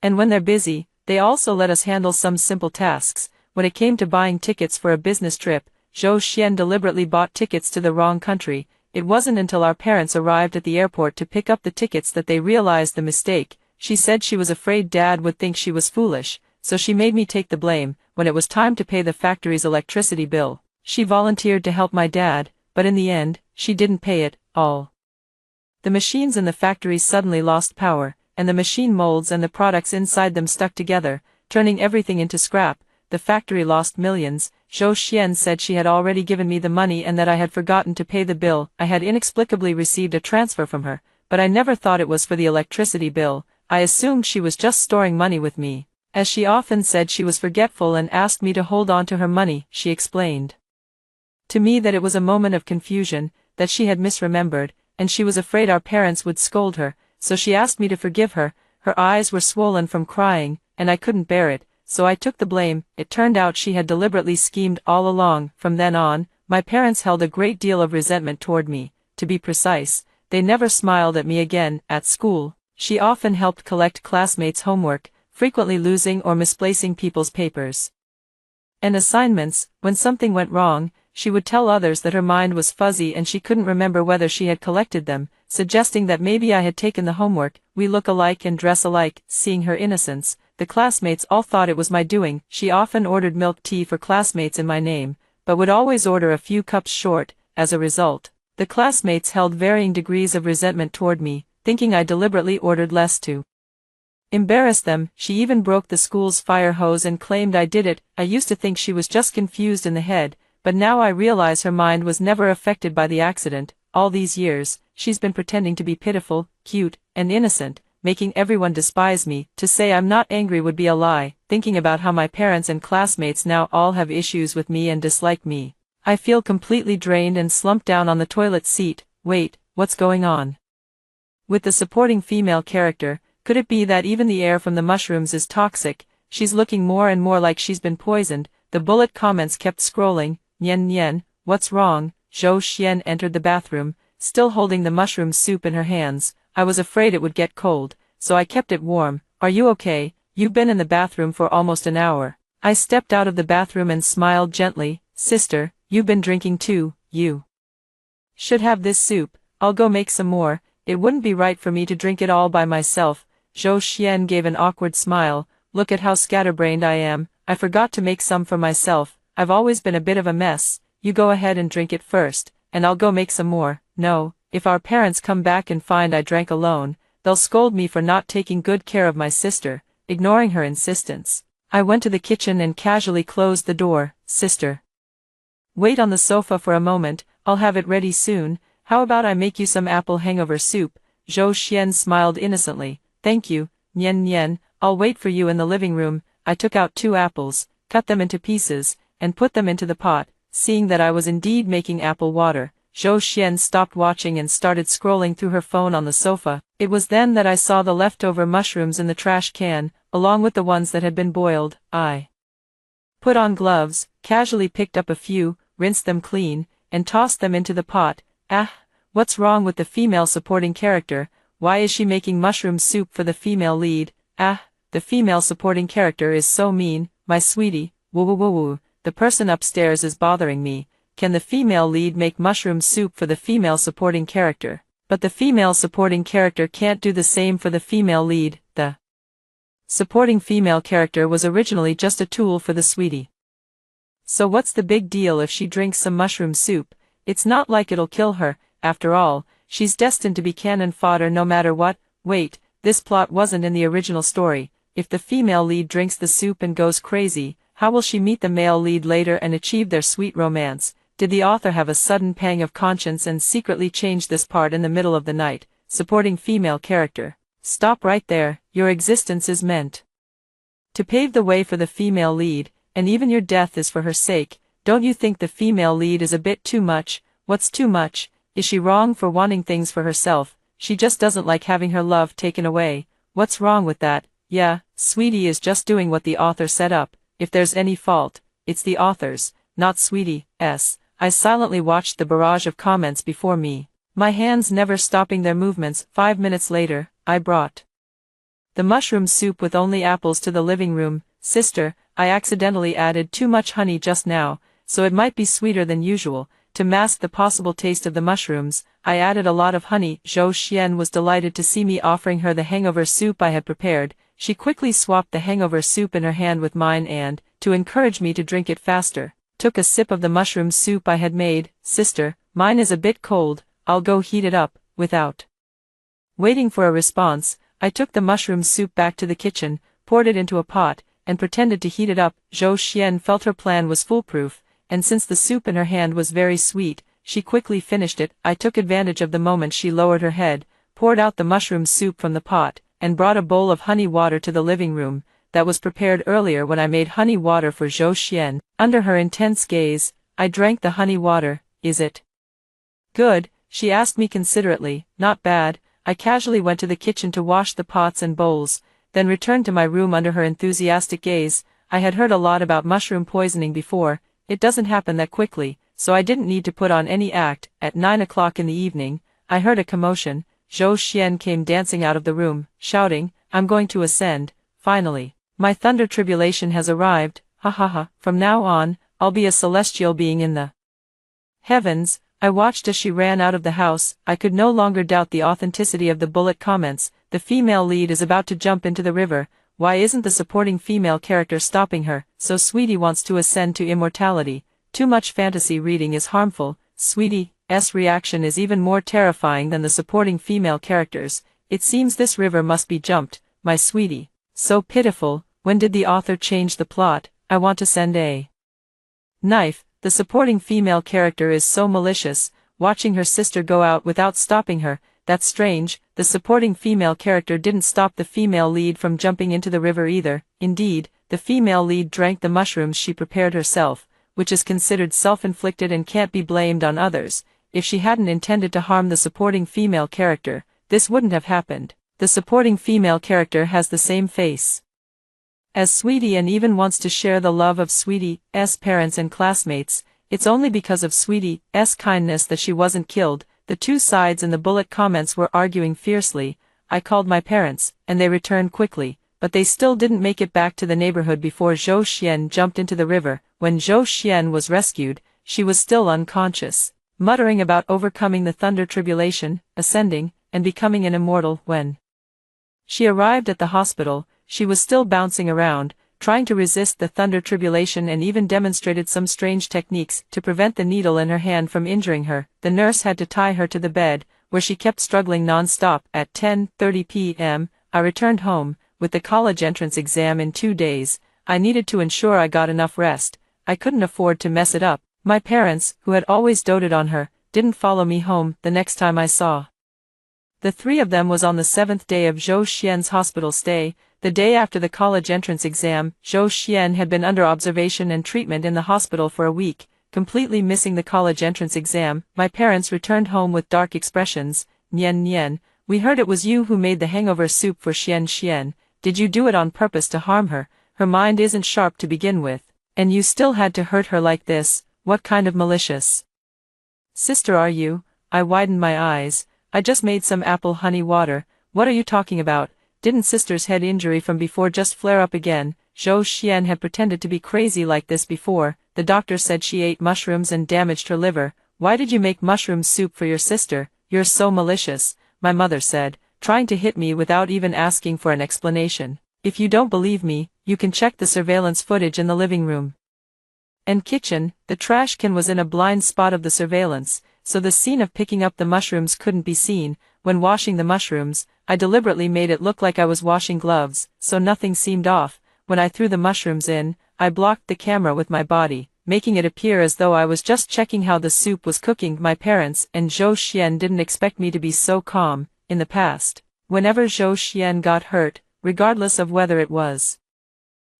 and when they're busy, they also let us handle some simple tasks. When it came to buying tickets for a business trip, Zhou Xian deliberately bought tickets to the wrong country. It wasn't until our parents arrived at the airport to pick up the tickets that they realized the mistake. She said she was afraid Dad would think she was foolish, so she made me take the blame. When it was time to pay the factory's electricity bill, She volunteered to help my dad, but in the end, she didn't pay it all. The machines in the factory suddenly lost power, and the machine molds and the products inside them stuck together, turning everything into scrap. The factory lost millions. Zhou Xian said she had already given me the money and that I had forgotten to pay the bill. I had inexplicably received a transfer from her, but I never thought it was for the electricity bill. I assumed she was just storing money with me. As she often said, she was forgetful and asked me to hold on to her money. She explained to me that it was a moment of confusion, that she had misremembered, and she was afraid our parents would scold her, so she asked me to forgive her. Her eyes were swollen from crying, and I couldn't bear it, so I took the blame. It turned out she had deliberately schemed all along. From then on, my parents held a great deal of resentment toward me. To be precise, they never smiled at me again. At school, she often helped collect classmates' homework, frequently losing or misplacing people's papers and assignments. When something went wrong, she would tell others that her mind was fuzzy and she couldn't remember whether she had collected them, suggesting that maybe I had taken the homework. We look alike and dress alike. Seeing her innocence, the classmates all thought it was my doing. She often ordered milk tea for classmates in my name, but would always order a few cups short. As a result, the classmates held varying degrees of resentment toward me, thinking I deliberately ordered less to embarrass them. She even broke the school's fire hose and claimed I did it. I used to think she was just confused in the head, but now I realize her mind was never affected by the accident. All these years, she's been pretending to be pitiful, cute, and innocent, making everyone despise me. To say I'm not angry would be a lie. Thinking about how my parents and classmates now all have issues with me and dislike me, I feel completely drained and slumped down on the toilet seat. Wait, what's going on with the supporting female character? Could it be that even the air from the mushrooms is toxic? She's looking more and more like she's been poisoned. The bullet comments kept scrolling. Nian Nian, what's wrong? Zhou Xian entered the bathroom, still holding the mushroom soup in her hands. I was afraid it would get cold, so I kept it warm. Are you okay? You've been in the bathroom for almost an hour. I stepped out of the bathroom and smiled gently. Sister, you've been drinking too. You should have this soup. I'll go make some more. It wouldn't be right for me to drink it all by myself. Zhou Xian gave an awkward smile. Look at how scatterbrained I am. I forgot to make some for myself. I've always been a bit of a mess. You go ahead and drink it first, and I'll go make some more. No, if our parents come back and find I drank alone, they'll scold me for not taking good care of my sister. Ignoring her insistence, I went to the kitchen and casually closed the door. Sister, wait on the sofa for a moment, I'll have it ready soon. How about I make you some apple hangover soup? Zhou Xian smiled innocently. Thank you, Nian Nian, I'll wait for you in the living room. I took out 2 apples, cut them into pieces, and put them into the pot. Seeing that I was indeed making apple water, Zhou Xian stopped watching and started scrolling through her phone on the sofa. It was then that I saw the leftover mushrooms in the trash can, along with the ones that had been boiled. I put on gloves, casually picked up a few, rinsed them clean, and tossed them into the pot. Ah, what's wrong with the female supporting character? Why is she making mushroom soup for the female lead? Ah, the female supporting character is so mean. My sweetie, woo woo woo woo, the person upstairs is bothering me. Can the female lead make mushroom soup for the female supporting character? But the female supporting character can't do the same for the female lead. The supporting female character was originally just a tool for the sweetie. So what's the big deal if she drinks some mushroom soup? It's not like it'll kill her. After all, she's destined to be cannon fodder no matter what. Wait, this plot wasn't in the original story. If the female lead drinks the soup and goes crazy, how will she meet the male lead later and achieve their sweet romance? Did the author have a sudden pang of conscience and secretly change this part in the middle of the night? Supporting female character. Stop right there. Your existence is meant to pave the way for the female lead, and even your death is for her sake. Don't you think the female lead is a bit too much? What's too much? Is she wrong for wanting things for herself? She just doesn't like having her love taken away. What's wrong with that? Yeah, Sweetie is just doing what the author set up. If there's any fault, it's the author's, not Sweetie's. I silently watched the barrage of comments before me, my hands never stopping their movements. 5 minutes later, I brought the mushroom soup with only apples to the living room. Sister, I accidentally added too much honey just now, so it might be sweeter than usual. To mask the possible taste of the mushrooms, I added a lot of honey. Zhou Xian was delighted to see me offering her the hangover soup I had prepared. She quickly swapped the hangover soup in her hand with mine and, to encourage me to drink it faster, took a sip of the mushroom soup I had made. Sister, mine is a bit cold, I'll go heat it up. Without waiting for a response, I took the mushroom soup back to the kitchen, poured it into a pot, and pretended to heat it up. Zhou Xian felt her plan was foolproof, and since the soup in her hand was very sweet, she quickly finished it. I took advantage of the moment she lowered her head, poured out the mushroom soup from the pot, and brought a bowl of honey water to the living room, that was prepared earlier when I made honey water for Zhou Xian. Under her intense gaze, I drank the honey water. Is it good? She asked me considerately. Not bad. I casually went to the kitchen to wash the pots and bowls, then returned to my room under her enthusiastic gaze. I had heard a lot about mushroom poisoning before. It doesn't happen that quickly, so I didn't need to put on any act. At 9 o'clock in the evening, I heard a commotion. Zhou Xian came dancing out of the room, shouting, I'm going to ascend, finally. My thunder tribulation has arrived, ha ha ha. From now on, I'll be a celestial being in the heavens. I watched as she ran out of the house. I could no longer doubt the authenticity of the bullet comments. The female lead is about to jump into the river. Why isn't the supporting female character stopping her? So Sweetie wants to ascend to immortality. Too much fantasy reading is harmful. Sweetie's reaction is even more terrifying than the supporting female characters. It seems this river must be jumped. My sweetie. So pitiful. When did the author change the plot? I want to send a knife. The supporting female character is so malicious, watching her sister go out without stopping her. That's strange. The supporting female character didn't stop the female lead from jumping into the river either. Indeed, the female lead drank the mushrooms she prepared herself, which is considered self-inflicted and can't be blamed on others. If she hadn't intended to harm the supporting female character, this wouldn't have happened. The supporting female character has the same face as Sweetie and even wants to share the love of Sweetie's parents and classmates. It's only because of Sweetie's kindness that she wasn't killed. The two sides in the bullet comments were arguing fiercely. I called my parents, and they returned quickly, but they still didn't make it back to the neighborhood before Zhou Xian jumped into the river. When Zhou Xian was rescued, she was still unconscious, muttering about overcoming the thunder tribulation, ascending, and becoming an immortal. When she arrived at the hospital, she was still bouncing around, trying to resist the thunder tribulation, and even demonstrated some strange techniques to prevent the needle in her hand from injuring her. The nurse had to tie her to the bed, where she kept struggling non-stop. At 10:30 p.m., I returned home. With the college entrance exam in 2 days, I needed to ensure I got enough rest. I couldn't afford to mess it up. My parents, who had always doted on her, didn't follow me home. The next time I saw the three of them was on the 7th day of Zhou Xian's hospital stay. The day after the college entrance exam, Zhou Xian had been under observation and treatment in the hospital for a week, completely missing the college entrance exam. My parents returned home with dark expressions. Nian, we heard it was you who made the hangover soup for Xian. Did you do it on purpose to harm her? Her mind isn't sharp to begin with, and you still had to hurt her like this. What kind of malicious sister are you? I widened my eyes. I just made some apple honey water. What are you talking about? Didn't sister's head injury from before just flare up again? Zhou Xian had pretended to be crazy like this before. The doctor said she ate mushrooms and damaged her liver. Why did you make mushroom soup for your sister? You're so malicious, my mother said, trying to hit me without even asking for an explanation. If you don't believe me, you can check the surveillance footage in the living room and kitchen. The trash can was in a blind spot of the surveillance, so the scene of picking up the mushrooms couldn't be seen. When washing the mushrooms, I deliberately made it look like I was washing gloves, so nothing seemed off. When I threw the mushrooms in, I blocked the camera with my body, making it appear as though I was just checking how the soup was cooking. My parents and Zhou Xian didn't expect me to be so calm. In the past, whenever Zhou Xian got hurt, regardless of whether it was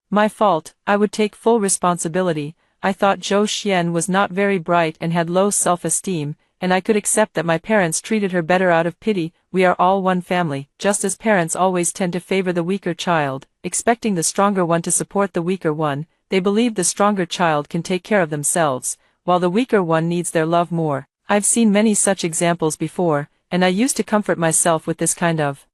my fault, I would take full responsibility. I thought Zhou Xian was not very bright and had low self-esteem, and I could accept that my parents treated her better out of pity. We are all one family, just as parents always tend to favor the weaker child, expecting the stronger one to support the weaker one. They believe the stronger child can take care of themselves, while the weaker one needs their love more. I've seen many such examples before, and I used to comfort myself with this kind of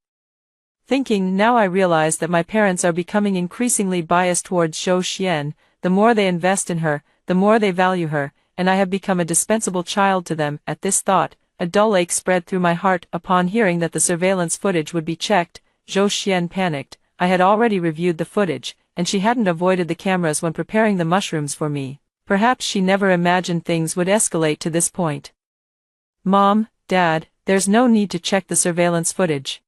thinking. Now I realize that my parents are becoming increasingly biased towards Zhou Xian. The more they invest in her, the more they value her, and I have become a dispensable child to them. At this thought, a dull ache spread through my heart. Upon hearing that the surveillance footage would be checked, Zhou Xian panicked. I had already reviewed the footage, and she hadn't avoided the cameras when preparing the mushrooms for me. Perhaps she never imagined things would escalate to this point. Mom, Dad, there's no need to check the surveillance footage.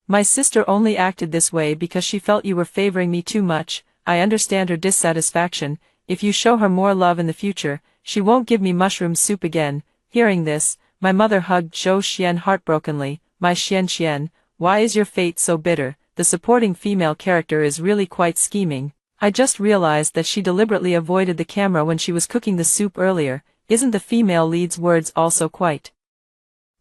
My sister only acted this way because she felt you were favoring me too much. I understand her dissatisfaction. If you show her more love in the future, she won't give me mushroom soup again. Hearing this, my mother hugged Zhou Xian heartbrokenly. My Xian, why is your fate so bitter? The supporting female character is really quite scheming. I just realized that she deliberately avoided the camera when she was cooking the soup earlier. Isn't the female lead's words also quite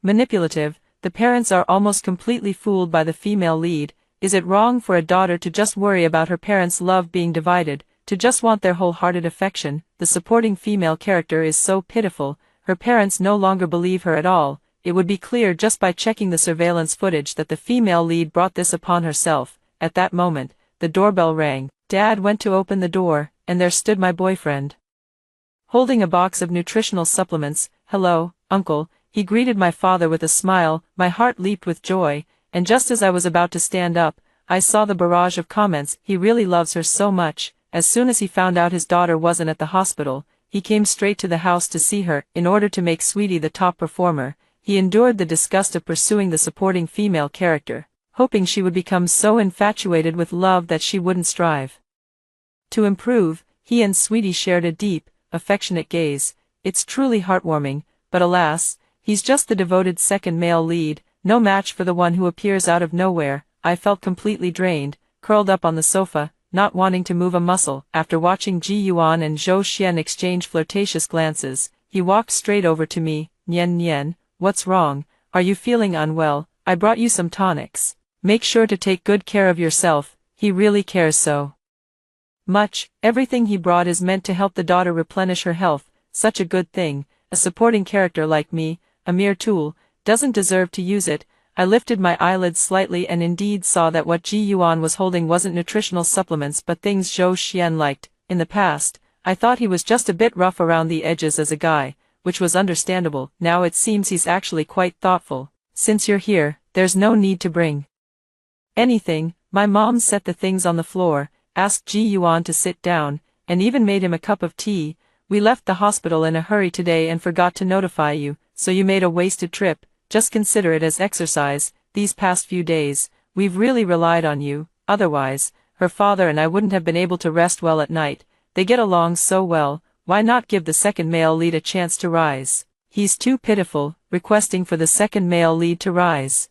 manipulative? The parents are almost completely fooled by the female lead. Is it wrong for a daughter to just worry about her parents' love being divided, to just want their wholehearted affection? The supporting female character is so pitiful. Her parents no longer believe her at all. It would be clear just by checking the surveillance footage that the female lead brought this upon herself. At that moment, the doorbell rang. Dad went to open the door, and there stood my boyfriend, holding a box of nutritional supplements. Hello, Uncle. He greeted my father with a smile. My heart leaped with joy, and just as I was about to stand up, I saw the barrage of comments. He really loves her so much. As soon as he found out his daughter wasn't at the hospital, he came straight to the house to see her. In order to make Sweetie the top performer, he endured the disgust of pursuing the supporting female character, hoping she would become so infatuated with love that she wouldn't strive to improve. He and Sweetie shared a deep, affectionate gaze. It's truly heartwarming, but alas, he's just the devoted second male lead, no match for the one who appears out of nowhere. I felt completely drained, curled up on the sofa, not wanting to move a muscle. After watching Ji Yuan and Zhou Xian exchange flirtatious glances, he walked straight over to me. Nian, what's wrong? Are you feeling unwell? I brought you some tonics. Make sure to take good care of yourself. He really cares so much. Everything he brought is meant to help the daughter replenish her health. Such a good thing. A supporting character like me, a mere tool, doesn't deserve to use it. I lifted my eyelids slightly and indeed saw that what Ji Yuan was holding wasn't nutritional supplements but things Zhou Xian liked. In the past, I thought he was just a bit rough around the edges as a guy, which was understandable. Now it seems he's actually quite thoughtful. Since you're here, there's no need to bring anything. My mom set the things on the floor, asked Ji Yuan to sit down, and even made him a cup of tea. We left the hospital in a hurry today and forgot to notify you, so you made a wasted trip. Just consider it as exercise. These past few days, we've really relied on you. Otherwise, her father and I wouldn't have been able to rest well at night. They get along so well. Why not give the second male lead a chance to rise? He's too pitiful, requesting for the second male lead to rise.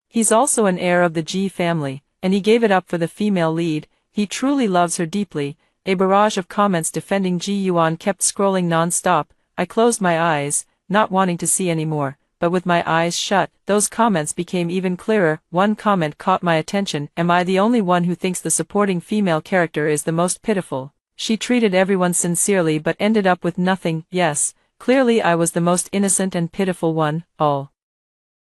He's also an heir of the Ji family, and he gave it up for the female lead. He truly loves her deeply. A barrage of comments defending Ji Yuan kept scrolling non-stop. I closed my eyes, not wanting to see any more, but with my eyes shut, those comments became even clearer. One comment caught my attention. Am I the only one who thinks the supporting female character is the most pitiful? She treated everyone sincerely but ended up with nothing. Yes, clearly I was the most innocent and pitiful one, all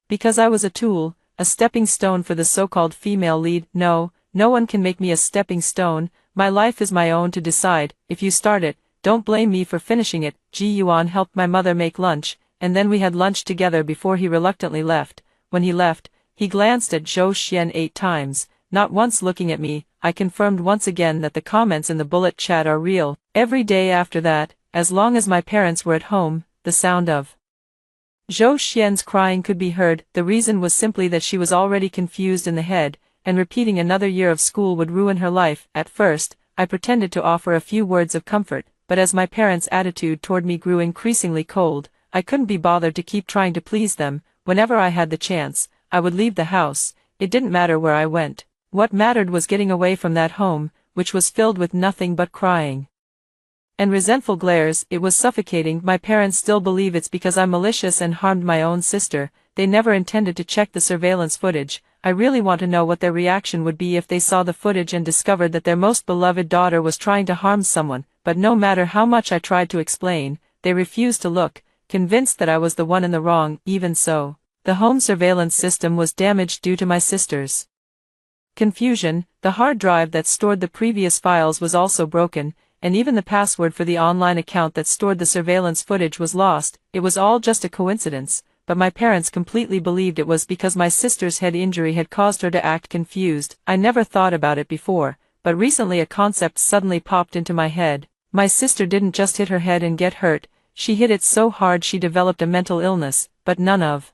because I was a tool, a stepping stone for the so-called female lead. No one can make me a stepping stone. My life is my own to decide. If you start it, don't blame me for finishing it. Ji Yuan helped my mother make lunch, and then we had lunch together before he reluctantly left. When he left, he glanced at Zhou Xian 8 times, not once looking at me. I confirmed once again that the comments in the bullet chat are real. Every day after that, as long as my parents were at home, the sound of Zhou Xian's crying could be heard. The reason was simply that she was already confused in the head, and repeating another year of school would ruin her life. At first, I pretended to offer a few words of comfort, but as my parents' attitude toward me grew increasingly cold, I couldn't be bothered to keep trying to please them. Whenever I had the chance, I would leave the house. It didn't matter where I went. What mattered was getting away from that home, which was filled with nothing but crying and resentful glares. It was suffocating. My parents still believe it's because I'm malicious and harmed my own sister. They never intended to check the surveillance footage. I really want to know what their reaction would be if they saw the footage and discovered that their most beloved daughter was trying to harm someone. But no matter how much I tried to explain, they refused to look, convinced that I was the one in the wrong. Even so, the home surveillance system was damaged due to my sister's confusion. The hard drive that stored the previous files was also broken, and even the password for the online account that stored the surveillance footage was lost. It was all just a coincidence, but my parents completely believed it was because my sister's head injury had caused her to act confused. I never thought about it before, but recently a concept suddenly popped into my head. My sister didn't just hit her head and get hurt, she hit it so hard she developed a mental illness, but none of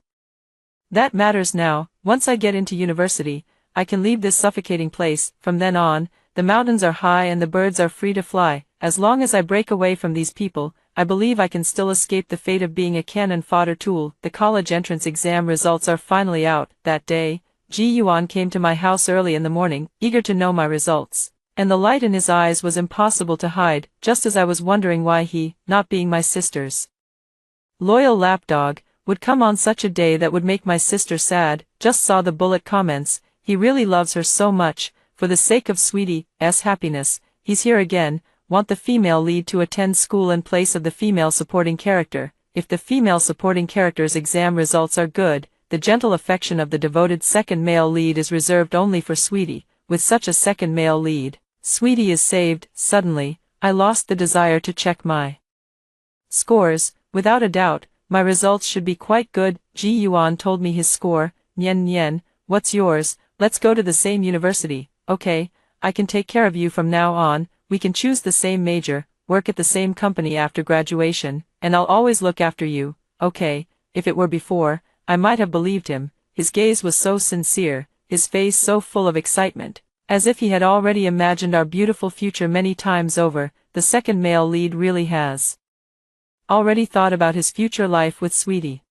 that matters now. Once I get into university, I can leave this suffocating place. From then on, the mountains are high and the birds are free to fly. As long as I break away from these people, I believe I can still escape the fate of being a cannon fodder tool. The college entrance exam results are finally out. That day, Ji Yuan came to my house early in the morning, eager to know my results. And the light in his eyes was impossible to hide, just as I was wondering why he, not being my sister's loyal lapdog, would come on such a day that would make my sister sad. Just saw the bullet comments, he really loves her so much, for the sake of Sweetie's happiness, he's here again, want the female lead to attend school in place of the female supporting character. If the female supporting character's exam results are good, the gentle affection of the devoted second male lead is reserved only for Sweetie. With such a second male lead, Sweetie is saved. Suddenly, I lost the desire to check my scores. Without a doubt, my results should be quite good. Ji Yuan told me his score. Nian Nian, what's yours? Let's go to the same university. Okay, I can take care of you from now on. We can choose the same major, work at the same company after graduation, and I'll always look after you. Okay. If it were before, I might have believed him. His gaze was so sincere, his face so full of excitement, as if he had already imagined our beautiful future many times over. The second male lead really has already thought about his future life with Sweetie.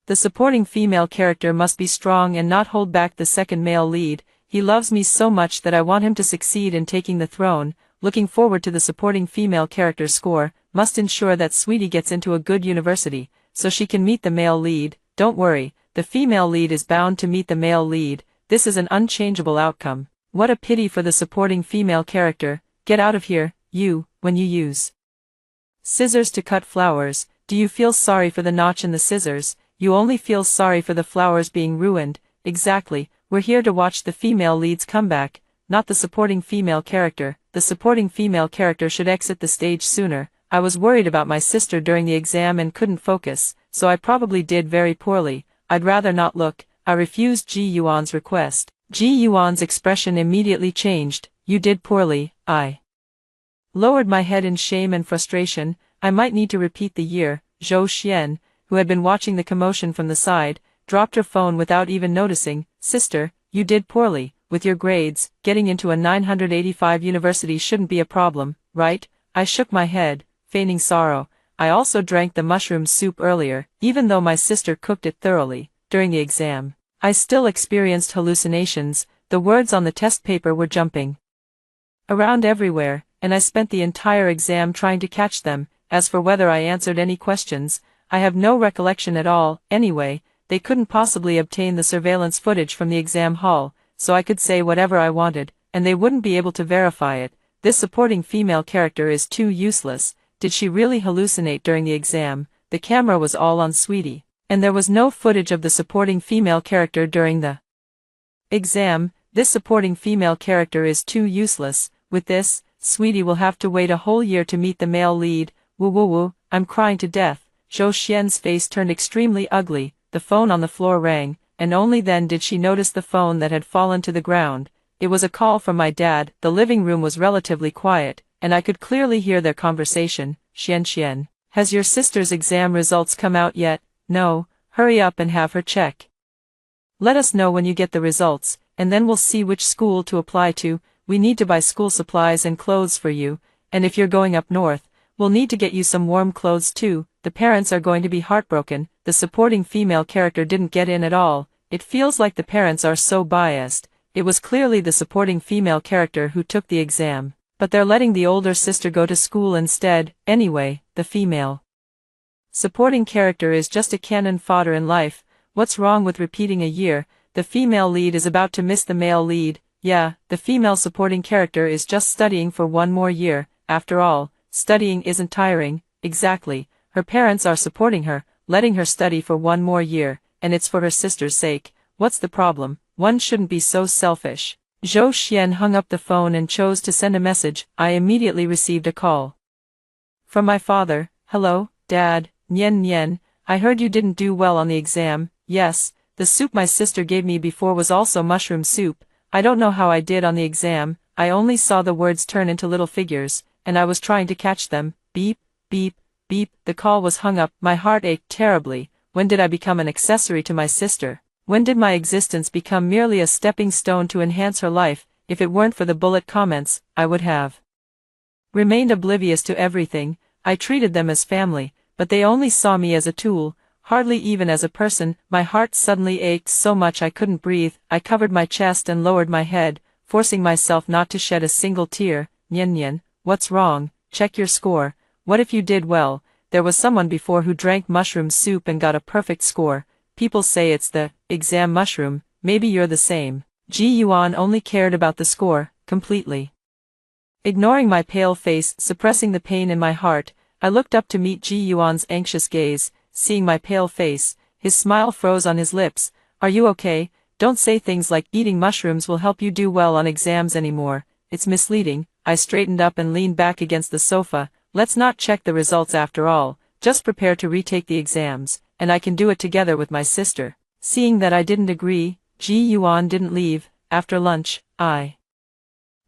The supporting female character must be strong and not hold back the second male lead. He loves me so much that I want him to succeed in taking the throne. Looking forward to the supporting female character's score, must ensure that Sweetie gets into a good university, so she can meet the male lead. Don't worry, the female lead is bound to meet the male lead. This is an unchangeable outcome. What a pity for the supporting female character. Get out of here, you. When you use scissors to cut flowers, do you feel sorry for the notch in the scissors? You only feel sorry for the flowers being ruined. Exactly, we're here to watch the female lead's comeback, not the supporting female character. The supporting female character should exit the stage sooner. I was worried about my sister during the exam and couldn't focus, so I probably did very poorly. I'd rather not look. I refused Ji Yuan's request. Ji Yuan's expression immediately changed. You did poorly. I lowered my head in shame and frustration. I might need to repeat the year. Zhou Xian, who had been watching the commotion from the side, dropped her phone without even noticing. Sister, you did poorly. With your grades, getting into a 985 university shouldn't be a problem, right? I shook my head, feigning sorrow. I also drank the mushroom soup earlier. Even though my sister cooked it thoroughly, during the exam, I still experienced hallucinations. The words on the test paper were jumping around everywhere, and I spent the entire exam trying to catch them. As for whether I answered any questions, I have no recollection at all. Anyway, they couldn't possibly obtain the surveillance footage from the exam hall, so I could say whatever I wanted, and they wouldn't be able to verify it. This supporting female character is too useless. Did she really hallucinate during the exam? The camera was all on Sweetie, and there was no footage of the supporting female character during the exam. This supporting female character is too useless. With this, Sweetie will have to wait a whole year to meet the male lead. Woo woo woo, I'm crying to death. Zhou Xian's face turned extremely ugly. The phone on the floor rang, and only then did she notice the phone that had fallen to the ground. It was a call from my dad. The living room was relatively quiet, and I could clearly hear their conversation. Xian, has your sister's exam results come out yet? No, hurry up and have her check. Let us know when you get the results, and then we'll see which school to apply to. We need to buy school supplies and clothes for you, and if you're going up north, we'll need to get you some warm clothes too. The parents are going to be heartbroken. The supporting female character didn't get in at all. It feels like the parents are so biased. It was clearly the supporting female character who took the exam, but they're letting the older sister go to school instead. Anyway, the female supporting character is just a cannon fodder in life. What's wrong with repeating a year? The female lead is about to miss the male lead. Yeah, the female supporting character is just studying for one more year. After all, studying isn't tiring. Exactly. Her parents are supporting her, letting her study for one more year, and it's for her sister's sake. What's the problem? One shouldn't be so selfish. Zhou Xian hung up the phone and chose to send a message. I immediately received a call from my father. Hello, Dad. Nian, I heard you didn't do well on the exam. Yes, the soup my sister gave me before was also mushroom soup. I don't know how I did on the exam. I only saw the words turn into little figures. and I was trying to catch them. Beep, beep, beep, the call was hung up. My heart ached terribly. When did I become an accessory to my sister? When did my existence become merely a stepping stone to enhance her life? If it weren't for the bullet comments, I would have remained oblivious to everything. I treated them as family, but they only saw me as a tool, hardly even as a person. My heart suddenly ached so much I couldn't breathe. I covered my chest and lowered my head, forcing myself not to shed a single tear. Nyen Nyen, what's wrong? Check your score. What if you did well? There was someone before who drank mushroom soup and got a perfect score. People say it's the exam mushroom. Maybe you're the same. Ji Yuan only cared about the score, completely ignoring my pale face, suppressing the pain in my heart. I looked up to meet Ji Yuan's anxious gaze. Seeing my pale face, his smile froze on his lips. Are you okay? Don't say things like eating mushrooms will help you do well on exams anymore. It's misleading. I straightened up and leaned back against the sofa. Let's not check the results after all. Just prepare to retake the exams, and I can do it together with my sister. Seeing that I didn't agree, Ji Yuan didn't leave. After lunch, I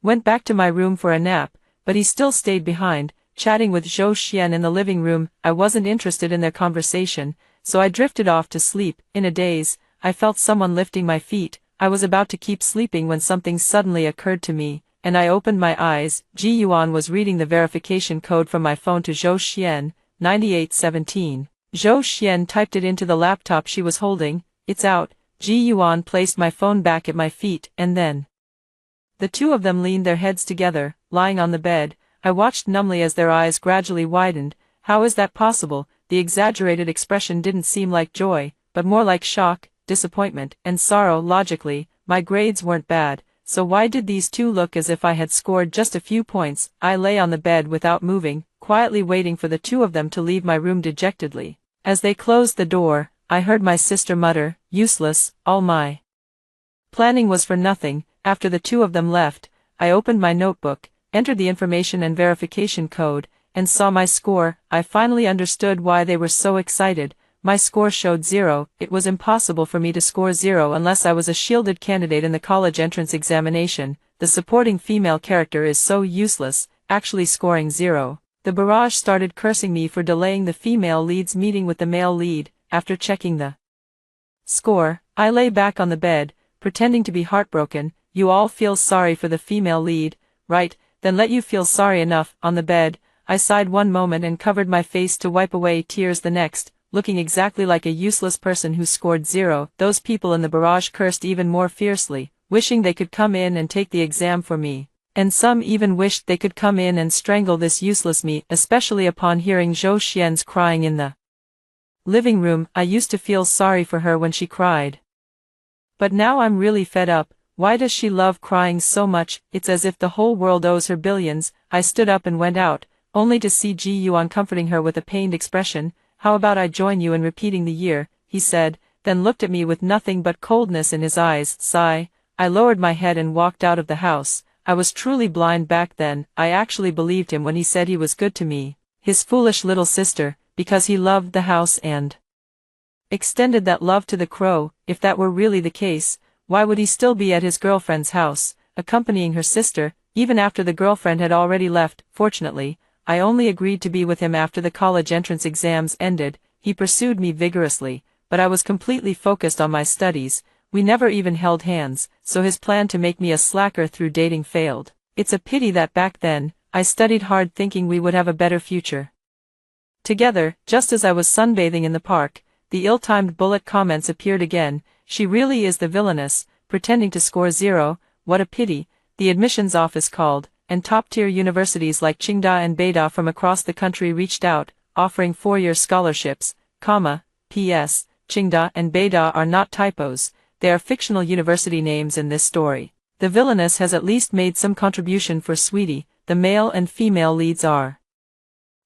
went back to my room for a nap, but he still stayed behind, chatting with Zhou Xian in the living room. I wasn't interested in their conversation, so I drifted off to sleep. In a daze, I felt someone lifting my feet. I was about to keep sleeping when something suddenly occurred to me, and I opened my eyes. Ji Yuan was reading the verification code from my phone to Zhou Xian, 9817. Zhou Xian typed it into the laptop she was holding. It's out. Ji Yuan placed my phone back at my feet, and then the two of them leaned their heads together, lying on the bed. I watched numbly as their eyes gradually widened. How is that possible? The exaggerated expression didn't seem like joy, but more like shock, disappointment, and sorrow. Logically, my grades weren't bad, so why did these two look as if I had scored just a few points? I lay on the bed without moving, quietly waiting for the two of them to leave my room dejectedly. As they closed the door, I heard my sister mutter, "Useless, all my planning was for nothing." After the two of them left, I opened my notebook, entered the information and verification code, and saw my score. I finally understood why they were so excited. My score showed 0. It was impossible for me to score 0 unless I was a shielded candidate in the college entrance examination. The supporting female character is so useless, actually scoring 0. The barrage started cursing me for delaying the female lead's meeting with the male lead. After checking the score, I lay back on the bed, pretending to be heartbroken. You all feel sorry for the female lead, right? Then let you feel sorry enough. On the bed, I sighed one moment and covered my face to wipe away tears the next, looking exactly like a useless person who scored 0. Those people in the barrage cursed even more fiercely, wishing they could come in and take the exam for me. And some even wished they could come in and strangle this useless me, especially upon hearing Zhou Xian's crying in the living room. I used to feel sorry for her when she cried, but now I'm really fed up. Why does she love crying so much? It's as if the whole world owes her billions. I stood up and went out, only to see Ji Yuan comforting her with a pained expression. How about I join you in repeating the year, he said, then looked at me with nothing but coldness in his eyes. Sigh. I lowered my head and walked out of the house. I was truly blind back then. I actually believed him when he said he was good to me, his foolish little sister, because he loved the house and extended that love to the crow. If that were really the case, why would he still be at his girlfriend's house, accompanying her sister, even after the girlfriend had already left? Fortunately, I only agreed to be with him after the college entrance exams ended. He pursued me vigorously, but I was completely focused on my studies. We never even held hands, so his plan to make me a slacker through dating failed. It's a pity that back then, I studied hard thinking we would have a better future together. Just as I was sunbathing in the park, the ill-timed bullet comments appeared again. She really is the villainess, pretending to score 0, what a pity. The admissions office called, and top-tier universities like Qingda and Beida from across the country reached out, offering 4-year scholarships, P.S. Qingda and Beida are not typos, they are fictional university names in this story. The villainess has at least made some contribution for Sweetie. The male and female leads are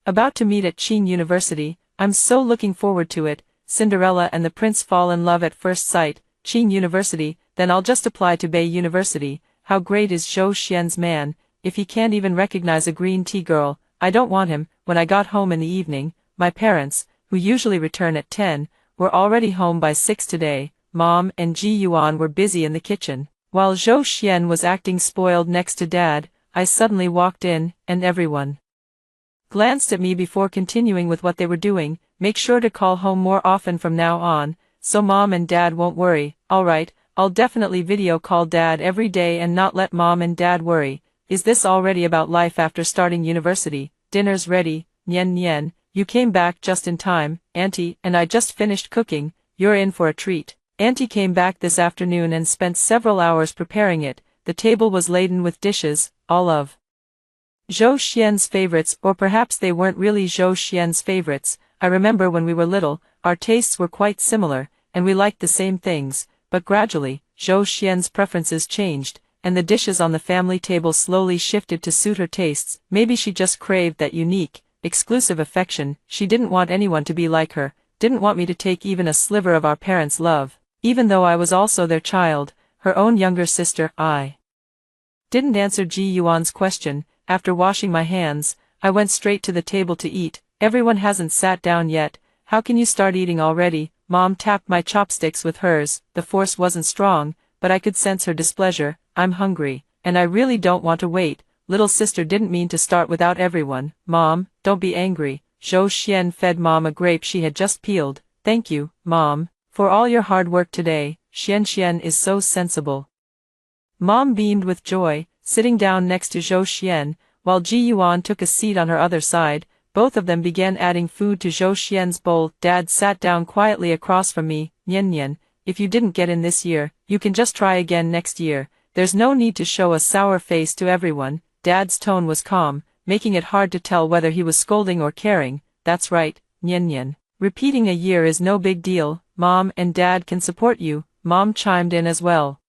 about to meet at Qing University. I'm so looking forward to it. Cinderella and the prince fall in love at first sight. Qing University, then I'll just apply to Bei University. How great is Zhou Xian's man, if he can't even recognize a green tea girl. I don't want him. When I got home in the evening, my parents, who usually return at 10, were already home by 6 today. Mom and Ji Yuan were busy in the kitchen, while Zhou Xian was acting spoiled next to Dad. I suddenly walked in, and everyone glanced at me before continuing with what they were doing. Make sure to call home more often from now on, so mom and dad won't worry. Alright, I'll definitely video call dad every day and not let mom and dad worry. Is this already about life after starting university? Dinner's ready. Nyen nyen, you came back just in time, Auntie, and I just finished cooking. You're in for a treat. Auntie came back this afternoon and spent several hours preparing it. The table was laden with dishes, all of Zhou Xian's favorites, or perhaps they weren't really Zhou Xian's favorites. I remember when we were little, our tastes were quite similar, and we liked the same things, but gradually, Zhou Xian's preferences changed, and the dishes on the family table slowly shifted to suit her tastes. Maybe she just craved that unique, exclusive affection. She didn't want anyone to be like her, didn't want me to take even a sliver of our parents' love. Even though I was also their child, her own younger sister. I didn't answer Ji Yuan's question. After washing my hands, I went straight to the table to eat. Everyone hasn't sat down yet. How can you start eating already? Mom tapped my chopsticks with hers. The force wasn't strong, but I could sense her displeasure. I'm hungry, and I really don't want to wait. Little sister didn't mean to start without everyone. Mom, don't be angry. Zhou Xian fed Mom a grape she had just peeled. Thank you, Mom, for all your hard work today. Xian is so sensible. Mom beamed with joy, sitting down next to Zhou Xian, while Ji Yuan took a seat on her other side. Both of them began adding food to Zhou Xian's bowl. Dad sat down quietly across from me. Nyen nyen, if you didn't get in this year, you can just try again next year. There's no need to show a sour face to everyone. Dad's tone was calm, making it hard to tell whether he was scolding or caring. That's right, Nyen nyen. Repeating a year is no big deal. Mom and Dad can support you. Mom chimed in as well.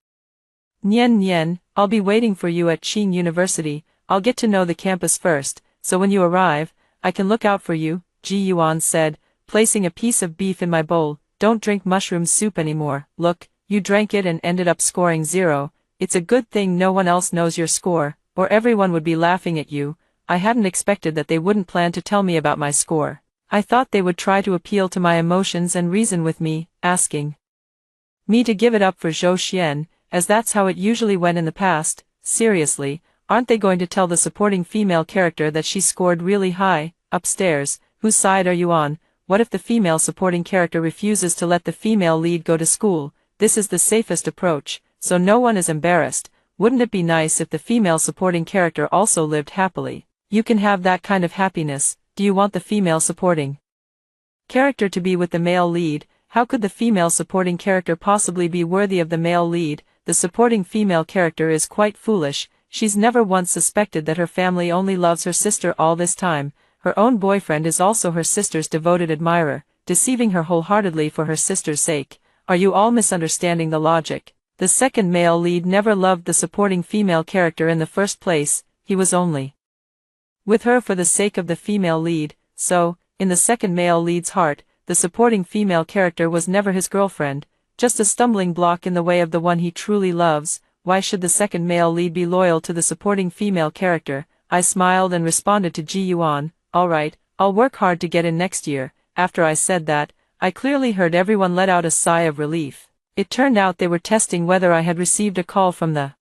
Nyen nyen, I'll be waiting for you at Qing University. I'll get to know the campus first, so when you arrive, I can look out for you, Ji Yuan said, placing a piece of beef in my bowl. Don't drink mushroom soup anymore. Look, you drank it and ended up scoring 0. It's a good thing no one else knows your score, or everyone would be laughing at you. I hadn't expected that they wouldn't plan to tell me about my score. I thought they would try to appeal to my emotions and reason with me, asking me to give it up for Zhou Xian, as that's how it usually went in the past. Seriously, aren't they going to tell the supporting female character that she scored really high? Upstairs, whose side are you on? What if the female supporting character refuses to let the female lead go to school? This is the safest approach, so no one is embarrassed. Wouldn't it be nice if the female supporting character also lived happily? You can have that kind of happiness. Do you want the female supporting character to be with the male lead? How could the female supporting character possibly be worthy of the male lead? The supporting female character is quite foolish. She's never once suspected that her family only loves her sister all this time. Her own boyfriend is also her sister's devoted admirer, deceiving her wholeheartedly for her sister's sake. Are you all misunderstanding the logic? The second male lead never loved the supporting female character in the first place. He was only with her for the sake of the female lead. So, in the second male lead's heart, the supporting female character was never his girlfriend, just a stumbling block in the way of the one he truly loves. Why should the second male lead be loyal to the supporting female character? I smiled and responded to Ji Yuan. Alright, I'll work hard to get in next year. After I said that, I clearly heard everyone let out a sigh of relief. It turned out they were testing whether I had received a call from the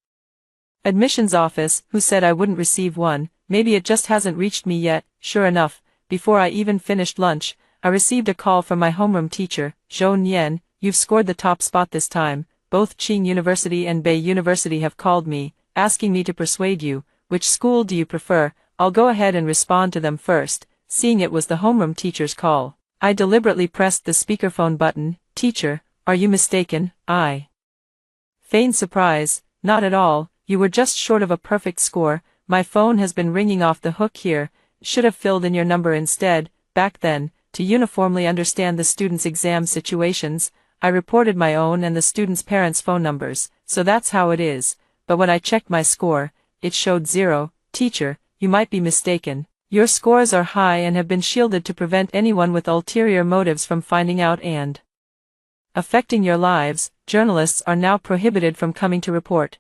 admissions office, who said I wouldn't receive one. Maybe it just hasn't reached me yet. Sure enough, before I even finished lunch, I received a call from my homeroom teacher. Zhou Nian, you've scored the top spot this time. Both Qing University and Bei University have called me, asking me to persuade you. Which school do you prefer? I'll go ahead and respond to them first. Seeing it was the homeroom teacher's call, I deliberately pressed the speakerphone button. Teacher, are you mistaken? I feigned surprise. Not at all, you were just short of a perfect score. My phone has been ringing off the hook here. Should have filled in your number instead. Back then, to uniformly understand the students' exam situations, I reported my own and the students' parents' phone numbers, so that's how it is. But when I checked my score, it showed 0. Teacher, you might be mistaken. Your scores are high and have been shielded to prevent anyone with ulterior motives from finding out and affecting your lives. Journalists are now prohibited from coming to report.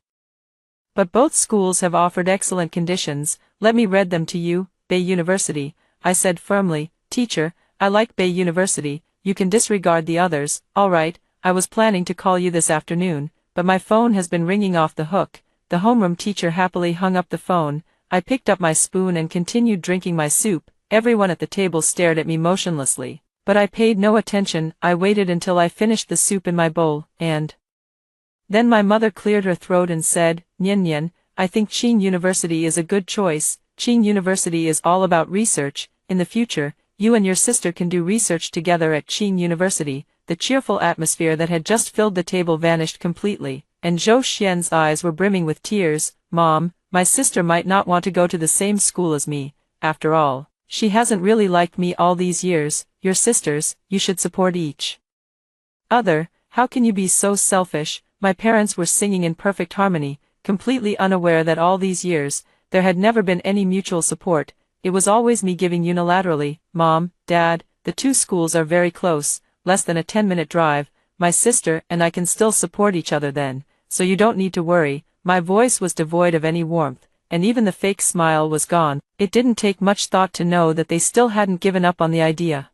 But both schools have offered excellent conditions. Let me read them to you. Bei University, I said firmly. Teacher, I like Bei University. You can disregard the others. Alright, I was planning to call you this afternoon, but my phone has been ringing off the hook. The homeroom teacher happily hung up the phone. I picked up my spoon and continued drinking my soup. Everyone at the table stared at me motionlessly. But I paid no attention. I waited until I finished the soup in my bowl, and then my mother cleared her throat and said, "Nyen Nyen, I think Qing University is a good choice. Qing University is all about research. In the future, you and your sister can do research together at Qing University." The cheerful atmosphere that had just filled the table vanished completely, and Zhou Xian's eyes were brimming with tears. "Mom, my sister might not want to go to the same school as me. After all, she hasn't really liked me all these years. Your sisters, you should support each other. How can you be so selfish?" My parents were singing in perfect harmony, completely unaware that all these years, there had never been any mutual support. It was always me giving unilaterally. "Mom, Dad, the two schools are very close, less than a 10-minute drive. My sister and I can still support each other then, so you don't need to worry." My voice was devoid of any warmth, and even the fake smile was gone. It didn't take much thought to know that they still hadn't given up on the idea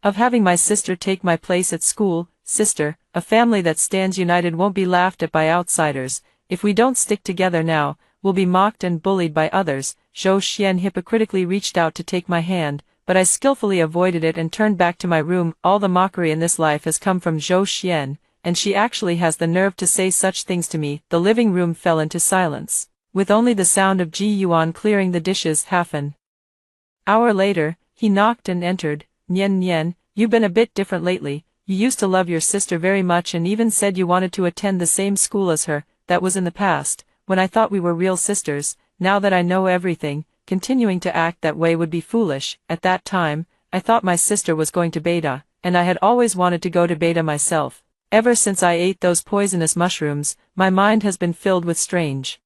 of having my sister take my place at school. "Sister, a family that stands united won't be laughed at by outsiders. If we don't stick together now, we'll be mocked and bullied by others." Zhou Xian hypocritically reached out to take my hand, but I skillfully avoided it and turned back to my room. All the mockery in this life has come from Zhou Xian, and she actually has the nerve to say such things to me. The living room fell into silence, with only the sound of Ji Yuan clearing the dishes. Half an hour later, he knocked and entered. "Nyen Nyen, you've been a bit different lately. You used to love your sister very much and even said you wanted to attend the same school as her. That was in the past, when I thought we were real sisters. Now that I know everything, continuing to act that way would be foolish. At that time, I thought my sister was going to Beta, and I had always wanted to go to Beta myself. Ever since I ate those poisonous mushrooms, my mind has been filled with strange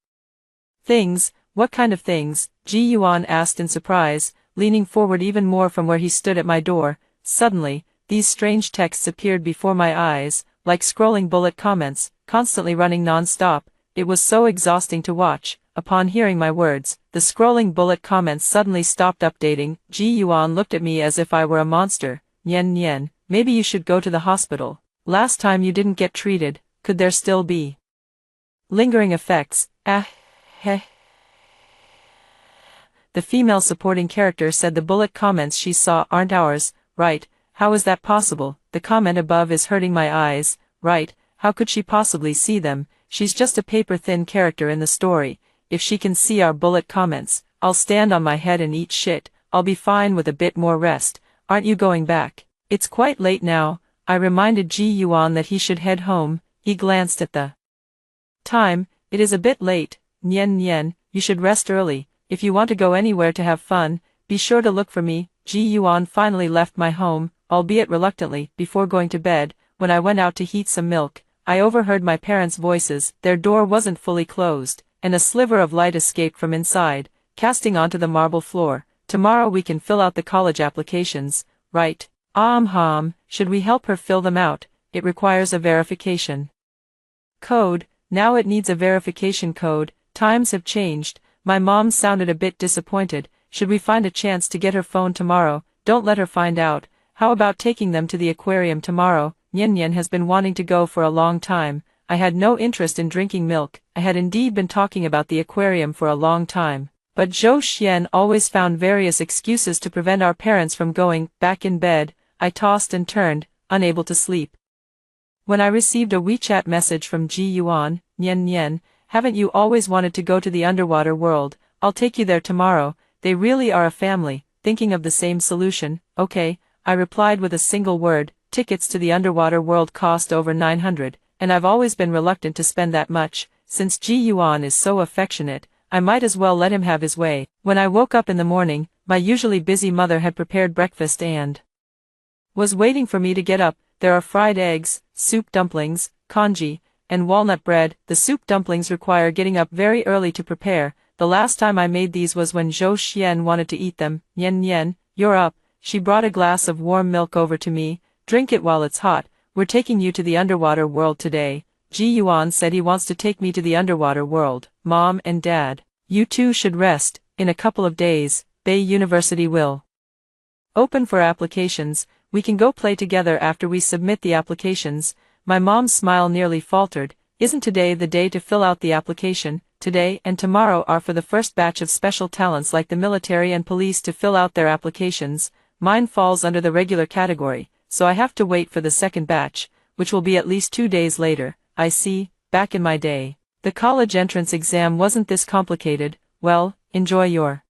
things." "What kind of things?" Ji Yuan asked in surprise, leaning forward even more from where he stood at my door. Suddenly, these strange texts appeared before my eyes, like scrolling bullet comments, constantly running non-stop. It was so exhausting to watch. Upon hearing my words, the scrolling bullet comments suddenly stopped updating. Ji Yuan looked at me as if I were a monster. "Nyen Nyen, maybe you should go to the hospital. Last time you didn't get treated. Could there still be lingering effects?" Heh. The female supporting character said the bullet comments she saw aren't ours. "Right, how is that possible? The comment above is hurting my eyes." "Right, how could she possibly see them? She's just a paper-thin character in the story. If she can see our bullet comments, I'll stand on my head and eat shit. I'll be fine with a bit more rest. Aren't you going back?" "It's quite late now." I reminded Ji Yuan that he should head home. He glanced at the time. "It is a bit late. Nyen Nyen, you should rest early. If you want to go anywhere to have fun, be sure to look for me." Ji Yuan finally left my home, albeit reluctantly. Before going to bed, when I went out to heat some milk, I overheard my parents' voices. Their door wasn't fully closed, and a sliver of light escaped from inside, casting onto the marble floor. "Tomorrow we can fill out the college applications, right?" Should we help her fill them out? It requires a verification code. Now it needs a verification code. Times have changed. My mom sounded a bit disappointed. "Should we find a chance to get her phone tomorrow? Don't let her find out. How about taking them to the aquarium tomorrow?" Nyen Nyen has been wanting to go for a long time. I had no interest in drinking milk. I had indeed been talking about the aquarium for a long time. But Zhou Xian always found various excuses to prevent our parents from going. Back in bed, I tossed and turned, unable to sleep, when I received a WeChat message from Ji Yuan. "Nyen Nyen, haven't you always wanted to go to the underwater world? I'll take you there tomorrow." They really are a family, thinking of the same solution. "Okay," I replied with a single word. Tickets to the underwater world cost over 900, and I've always been reluctant to spend that much. Since Ji Yuan is so affectionate, I might as well let him have his way. When I woke up in the morning, my usually busy mother had prepared breakfast and was waiting for me to get up. There are fried eggs, soup dumplings, congee, and walnut bread. The soup dumplings require getting up very early to prepare. The last time I made these was when Zhou Xian wanted to eat them. "Nyen Nyen, you're up." She brought a glass of warm milk over to me. "Drink it while it's hot. We're taking you to the underwater world today." Ji Yuan said he wants to take me to the underwater world. "Mom and Dad, you two should rest. In a couple of days, Bay University will open for applications. We can go play together after we submit the applications." My mom's smile nearly faltered. "Isn't today the day to fill out the application?" today and tomorrow are for the first batch of special talents like the military and police to fill out their applications. Mine falls under the regular category, so I have to wait for the second batch, which will be at least 2 days later. I see. Back in my day, the college entrance exam wasn't this complicated. Well, enjoy your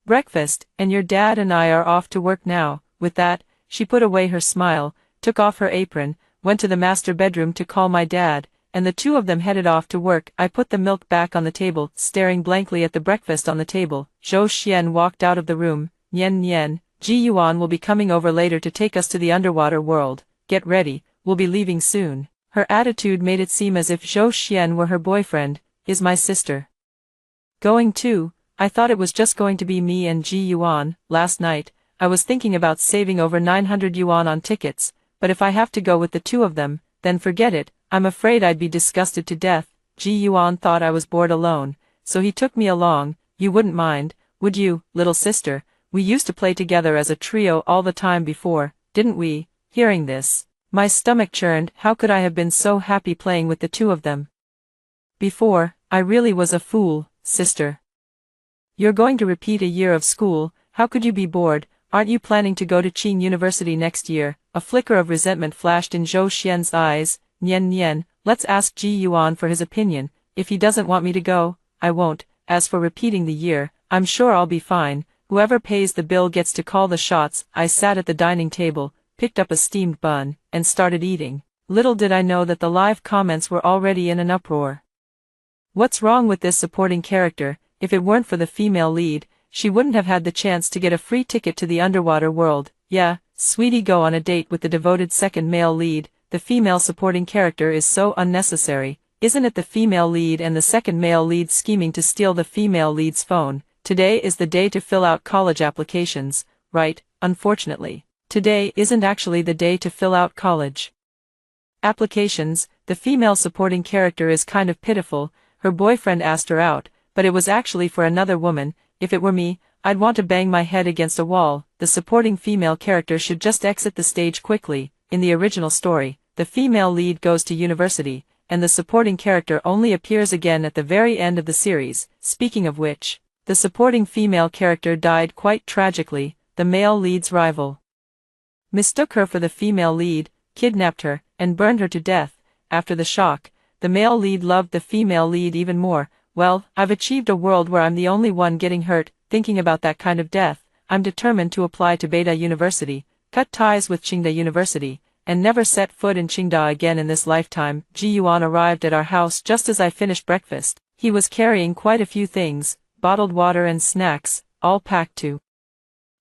breakfast, and your dad and I are off to work now. With that, she put away her smile, took off her apron, went to the master bedroom to call my dad, and the two of them headed off to work. I put the milk back on the table, staring blankly at the breakfast on the table. Zhou Xian walked out of the room. Nian Nian, Ji Yuan will be coming over later to take us to the underwater world. Get ready, we'll be leaving soon. Her attitude made it seem as if Zhou Xian were her boyfriend. Is my sister going too? I thought it was just going to be me and Ji Yuan. Last night, I was thinking about saving over 900 yuan on tickets, but if I have to go with the two of them, then forget it. I'm afraid I'd be disgusted to death. Ji Yuan thought I was bored alone, so he took me along. You wouldn't mind, would you, little sister? We used to play together as a trio all the time before, didn't we? Hearing this, my stomach churned. How could I have been so happy playing with the two of them before? I really was a fool, sister. You're going to repeat a year of school. How could you be bored? Aren't you planning to go to Qing University next year? A flicker of resentment flashed in Zhou Xian's eyes. Nian Nian, let's ask Ji Yuan for his opinion. If he doesn't want me to go, I won't. As for repeating the year, I'm sure I'll be fine. Whoever pays the bill gets to call the shots. I sat at the dining table, picked up a steamed bun, and started eating. Little did I know that the live comments were already in an uproar. What's wrong with this supporting character? If it weren't for the female lead, she wouldn't have had the chance to get a free ticket to the underwater world. Yeah, sweetie, go on a date with the devoted second male lead. The female supporting character is so unnecessary. Isn't it the female lead and the second male lead scheming to steal the female lead's phone? Today is the day to fill out college applications, right? Unfortunately, today isn't actually the day to fill out college applications. The female supporting character is kind of pitiful. Her boyfriend asked her out, but it was actually for another woman. If it were me, I'd want to bang my head against a wall. The supporting female character should just exit the stage quickly. In the original story, the female lead goes to university, and the supporting character only appears again at the very end of the series. Speaking of which, the supporting female character died quite tragically. The male lead's rival mistook her for the female lead, kidnapped her, and burned her to death. After the shock, the male lead loved the female lead even more. Well, I've achieved a world where I'm the only one getting hurt. Thinking about that kind of death, I'm determined to apply to Beida University, cut ties with Qingda University, and never set foot in Qingda again in this lifetime. Ji Yuan arrived at our house just as I finished breakfast. He was carrying quite a few things, bottled water and snacks, all packed to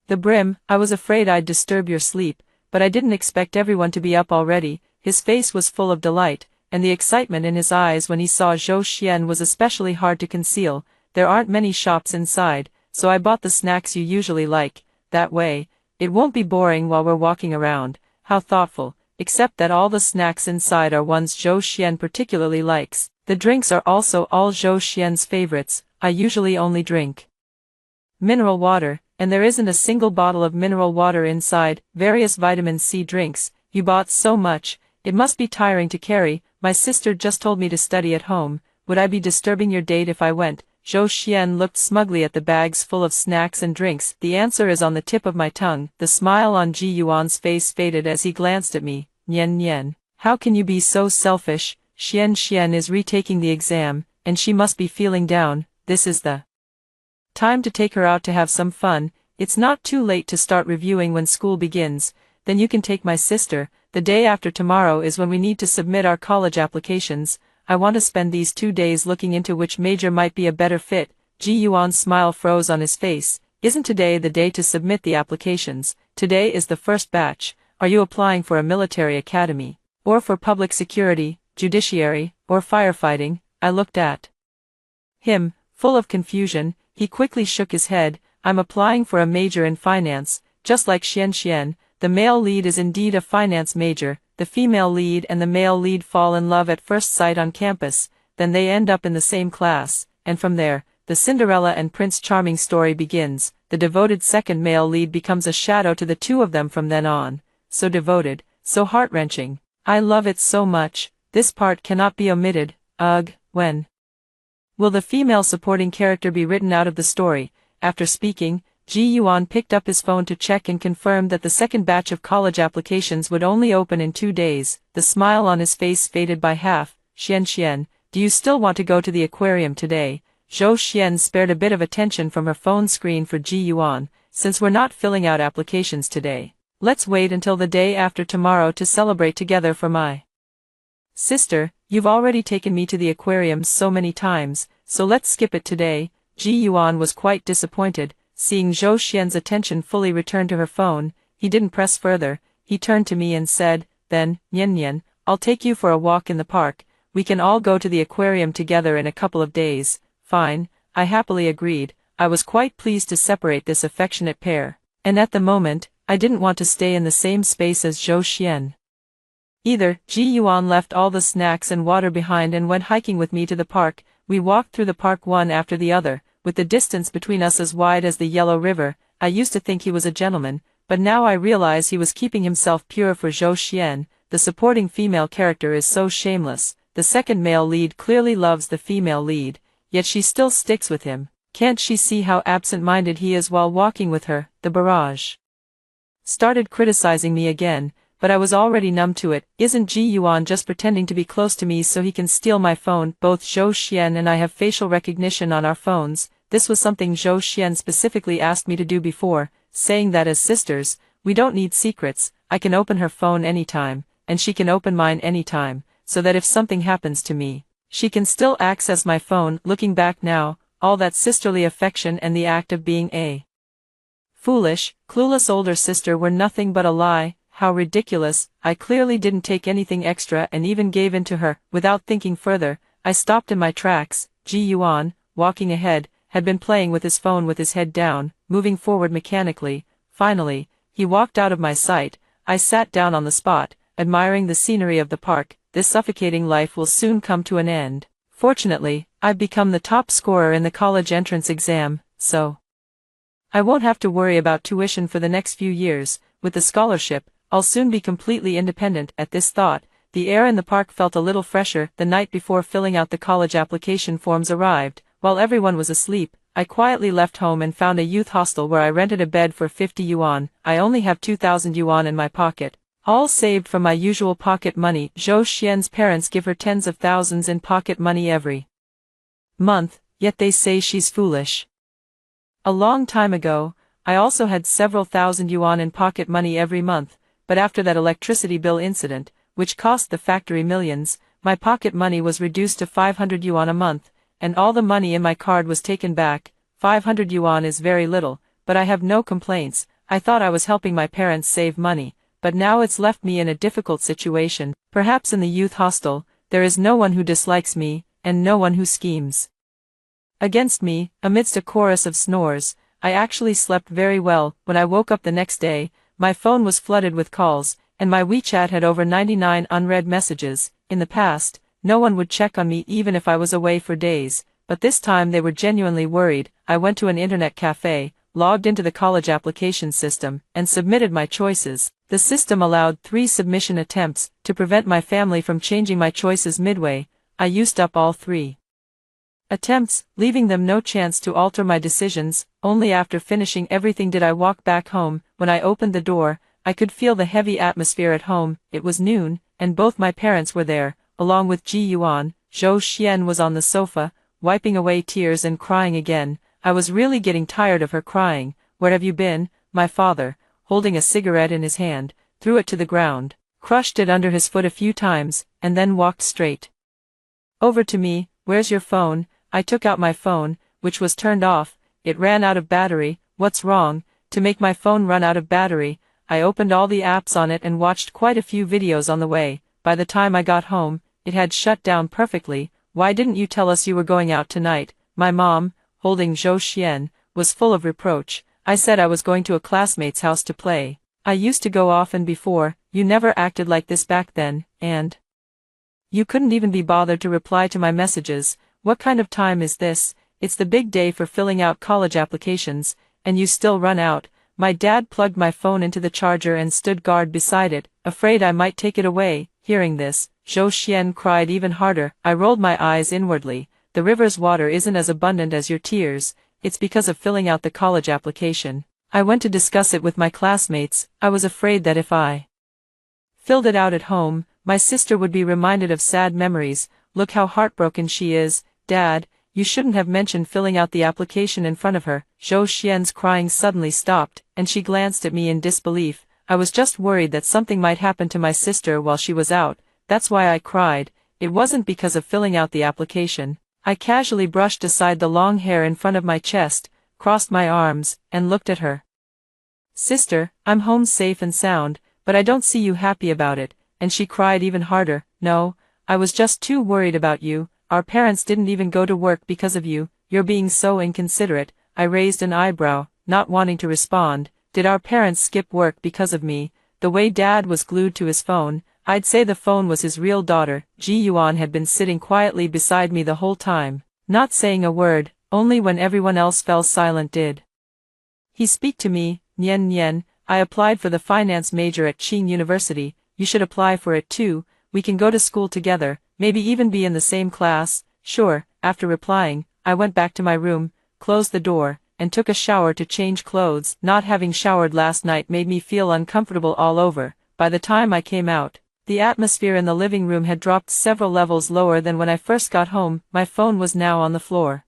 the brim. I was afraid I'd disturb your sleep, but I didn't expect everyone to be up already. His face was full of delight, and the excitement in his eyes when he saw Zhou Xian was especially hard to conceal. There aren't many shops inside, so I bought the snacks you usually like. That way, it won't be boring while we're walking around. How thoughtful, except that all the snacks inside are ones Zhou Xian particularly likes. The drinks are also all Zhou Xian's favorites. I usually only drink mineral water, and there isn't a single bottle of mineral water inside. Various vitamin C drinks. You bought so much, it must be tiring to carry. My sister just told me to study at home. Would I be disturbing your date if I went? Zhou Xian looked smugly at the bags full of snacks and drinks. The answer is on the tip of my tongue. The smile on Ji Yuan's face faded as he glanced at me. Nian Nian, how can you be so selfish? Xian is retaking the exam, and she must be feeling down. This is the time to take her out to have some fun. It's not too late to start reviewing when school begins. Then you can take my sister. The day after tomorrow is when we need to submit our college applications. I want to spend these 2 days looking into which major might be a better fit. Ji Yuan's smile froze on his face. Isn't today the day to submit the applications? Today is the first batch. Are you applying for a military academy? Or for public security, judiciary, or firefighting? I looked at him, full of confusion. He quickly shook his head. I'm applying for a major in finance. Just like Xian. The male lead is indeed a finance major. The female lead and the male lead fall in love at first sight on campus, then they end up in the same class, and from there, the Cinderella and Prince Charming story begins. The devoted second male lead becomes a shadow to the two of them from then on. So devoted, so heart-wrenching. I love it so much. This part cannot be omitted. Ugh, when Will the female supporting character be written out of the story? After speaking, Ji Yuan picked up his phone to check and confirmed that the second batch of college applications would only open in 2 days. The smile on his face faded by half. Xian, do you still want to go to the aquarium today? Zhou Xian spared a bit of attention from her phone screen for Ji Yuan. Since we're not filling out applications today, let's wait until the day after tomorrow to celebrate together for my sister. You've already taken me to the aquarium so many times, so let's skip it today. Ji Yuan was quite disappointed. Seeing Zhou Xian's attention fully return to her phone, he didn't press further. He turned to me and said, then, Nian, I'll take you for a walk in the park. We can all go to the aquarium together in a couple of days. Fine, I happily agreed. I was quite pleased to separate this affectionate pair, and at the moment, I didn't want to stay in the same space as Zhou Xian either. Ji Yuan left all the snacks and water behind and went hiking with me to the park. We walked through the park one after the other, with the distance between us as wide as the Yellow River. I used to think he was a gentleman, but now I realize he was keeping himself pure for Zhou Xian. The supporting female character is so shameless. The second male lead clearly loves the female lead, yet she still sticks with him. Can't she see how absent-minded he is while walking with her? The barrage started criticizing me again, but I was already numb to it. Isn't Ji Yuan just pretending to be close to me so he can steal my phone? Both Zhou Xian and I have facial recognition on our phones. This was something Zhou Xian specifically asked me to do before, saying that as sisters, we don't need secrets. I can open her phone anytime, and she can open mine anytime, so that if something happens to me, she can still access my phone. Looking back now, all that sisterly affection and the act of being a foolish, clueless older sister were nothing but a lie. How ridiculous. I clearly didn't take anything extra and even gave in to her. Without thinking further, I stopped in my tracks. Ji Yuan, walking ahead, had been playing with his phone with his head down, moving forward mechanically. Finally, he walked out of my sight. I sat down on the spot, admiring the scenery of the park. This suffocating life will soon come to an end. Fortunately, I've become the top scorer in the college entrance exam, so I won't have to worry about tuition for the next few years. With the scholarship, I'll soon be completely independent. At this thought, the air in the park felt a little fresher. The night before filling out the college application forms arrived, while everyone was asleep, I quietly left home and found a youth hostel where I rented a bed for 50 yuan. I only have 2,000 yuan in my pocket, all saved from my usual pocket money. Zhou Xian's parents give her tens of thousands in pocket money every month, yet they say she's foolish. A long time ago, I also had several thousand yuan in pocket money every month. But after that electricity bill incident, which cost the factory millions, my pocket money was reduced to 500 yuan a month, and all the money in my card was taken back. 500 yuan is very little, but I have no complaints. I thought I was helping my parents save money, but now it's left me in a difficult situation. Perhaps in the youth hostel, there is no one who dislikes me, and no one who schemes against me. Amidst a chorus of snores, I actually slept very well. When I woke up the next day, my phone was flooded with calls, and my WeChat had over 99 unread messages. In the past, no one would check on me even if I was away for days, but this time they were genuinely worried. I went to an internet cafe, logged into the college application system, and submitted my choices. The system allowed 3 submission attempts. To prevent my family from changing my choices midway, I used up all 3 attempts, leaving them no chance to alter my decisions. Only after finishing everything did I walk back home. When I opened the door, I could feel the heavy atmosphere at home. It was noon, and both my parents were there, along with Ji Yuan. Zhou Xian was on the sofa, wiping away tears and crying again. I was really getting tired of her crying. Where have you been? My father, holding a cigarette in his hand, threw it to the ground, crushed it under his foot a few times, and then walked straight over to me. Where's your phone? I took out my phone, which was turned off. It ran out of battery. What's wrong? To make my phone run out of battery, I opened all the apps on it and watched quite a few videos on the way. By the time I got home, it had shut down perfectly. Why didn't you tell us you were going out tonight? My mom, holding Zhou Xian, was full of reproach. I said I was going to a classmate's house to play. I used to go often before. You never acted like this back then, and you couldn't even be bothered to reply to my messages. What kind of time is this? It's the big day for filling out college applications, and you still run out. My dad plugged my phone into the charger and stood guard beside it, afraid I might take it away. Hearing this, Zhou Xian cried even harder. I rolled my eyes inwardly. the river's water isn't as abundant as your tears, it's because of filling out the college application. I went to discuss it with my classmates. I was afraid that if I filled it out at home, my sister would be reminded of sad memories. Look how heartbroken she is, Dad. You shouldn't have mentioned filling out the application in front of her. Zhou Xian's crying suddenly stopped, and she glanced at me in disbelief. I was just worried that something might happen to my sister while she was out. That's why I cried. It wasn't because of filling out the application. I casually brushed aside the long hair in front of my chest, crossed my arms, and looked at her. Sister, I'm home safe and sound, but I don't see you happy about it. And she cried even harder. No, I was just too worried about you. Our parents didn't even go to work because of you. You're being so inconsiderate. I raised an eyebrow, not wanting to respond. Did our parents skip work because of me? The way Dad was glued to his phone, I'd say the phone was his real daughter. Ji Yuan had been sitting quietly beside me the whole time, not saying a word. Only when everyone else fell silent did he speak to me. Nian Nian, I applied for the finance major at Qing University. You should apply for it too. We can go to school together, maybe even be in the same class. Sure. After replying, I went back to my room, closed the door, and took a shower to change clothes. Not having showered last night made me feel uncomfortable all over. By the time I came out, the atmosphere in the living room had dropped several levels lower than when I first got home. My phone was now on the floor,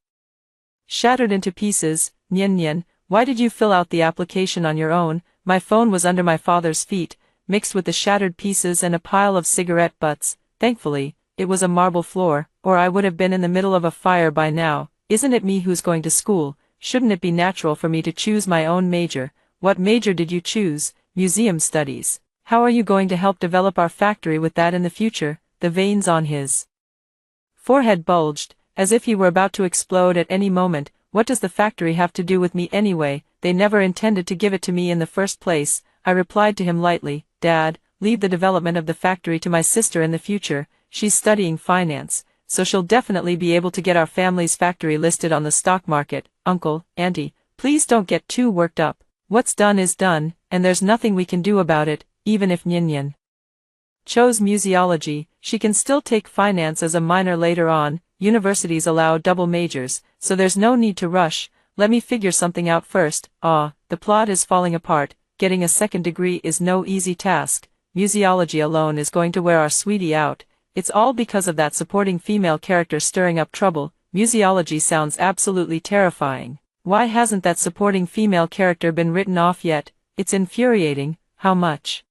shattered into pieces. Nian Nian, why did you fill out the application on your own? My phone was under my father's feet, mixed with the shattered pieces and a pile of cigarette butts. Thankfully, it was a marble floor, or I would have been in the middle of a fire by now. Isn't it me who's going to school? Shouldn't it be natural for me to choose my own major? What major did you choose? Museum studies. How are you going to help develop our factory with that in the future? The veins on his forehead bulged, as if he were about to explode at any moment. What does the factory have to do with me anyway? They never intended to give it to me in the first place. I replied to him lightly, Dad, leave the development of the factory to my sister in the future. She's studying finance, so she'll definitely be able to get our family's factory listed on the stock market. Uncle, Auntie, please don't get too worked up. What's done is done, and there's nothing we can do about it. Even if Nian Nian chose museology, she can still take finance as a minor later on. Universities allow double majors, so there's no need to rush. Let me figure something out first. The plot is falling apart. Getting a second degree is no easy task. Museology alone is going to wear our sweetie out. It's all because of that supporting female character stirring up trouble. Museology sounds absolutely terrifying. Why hasn't that supporting female character been written off yet? It's infuriating. How much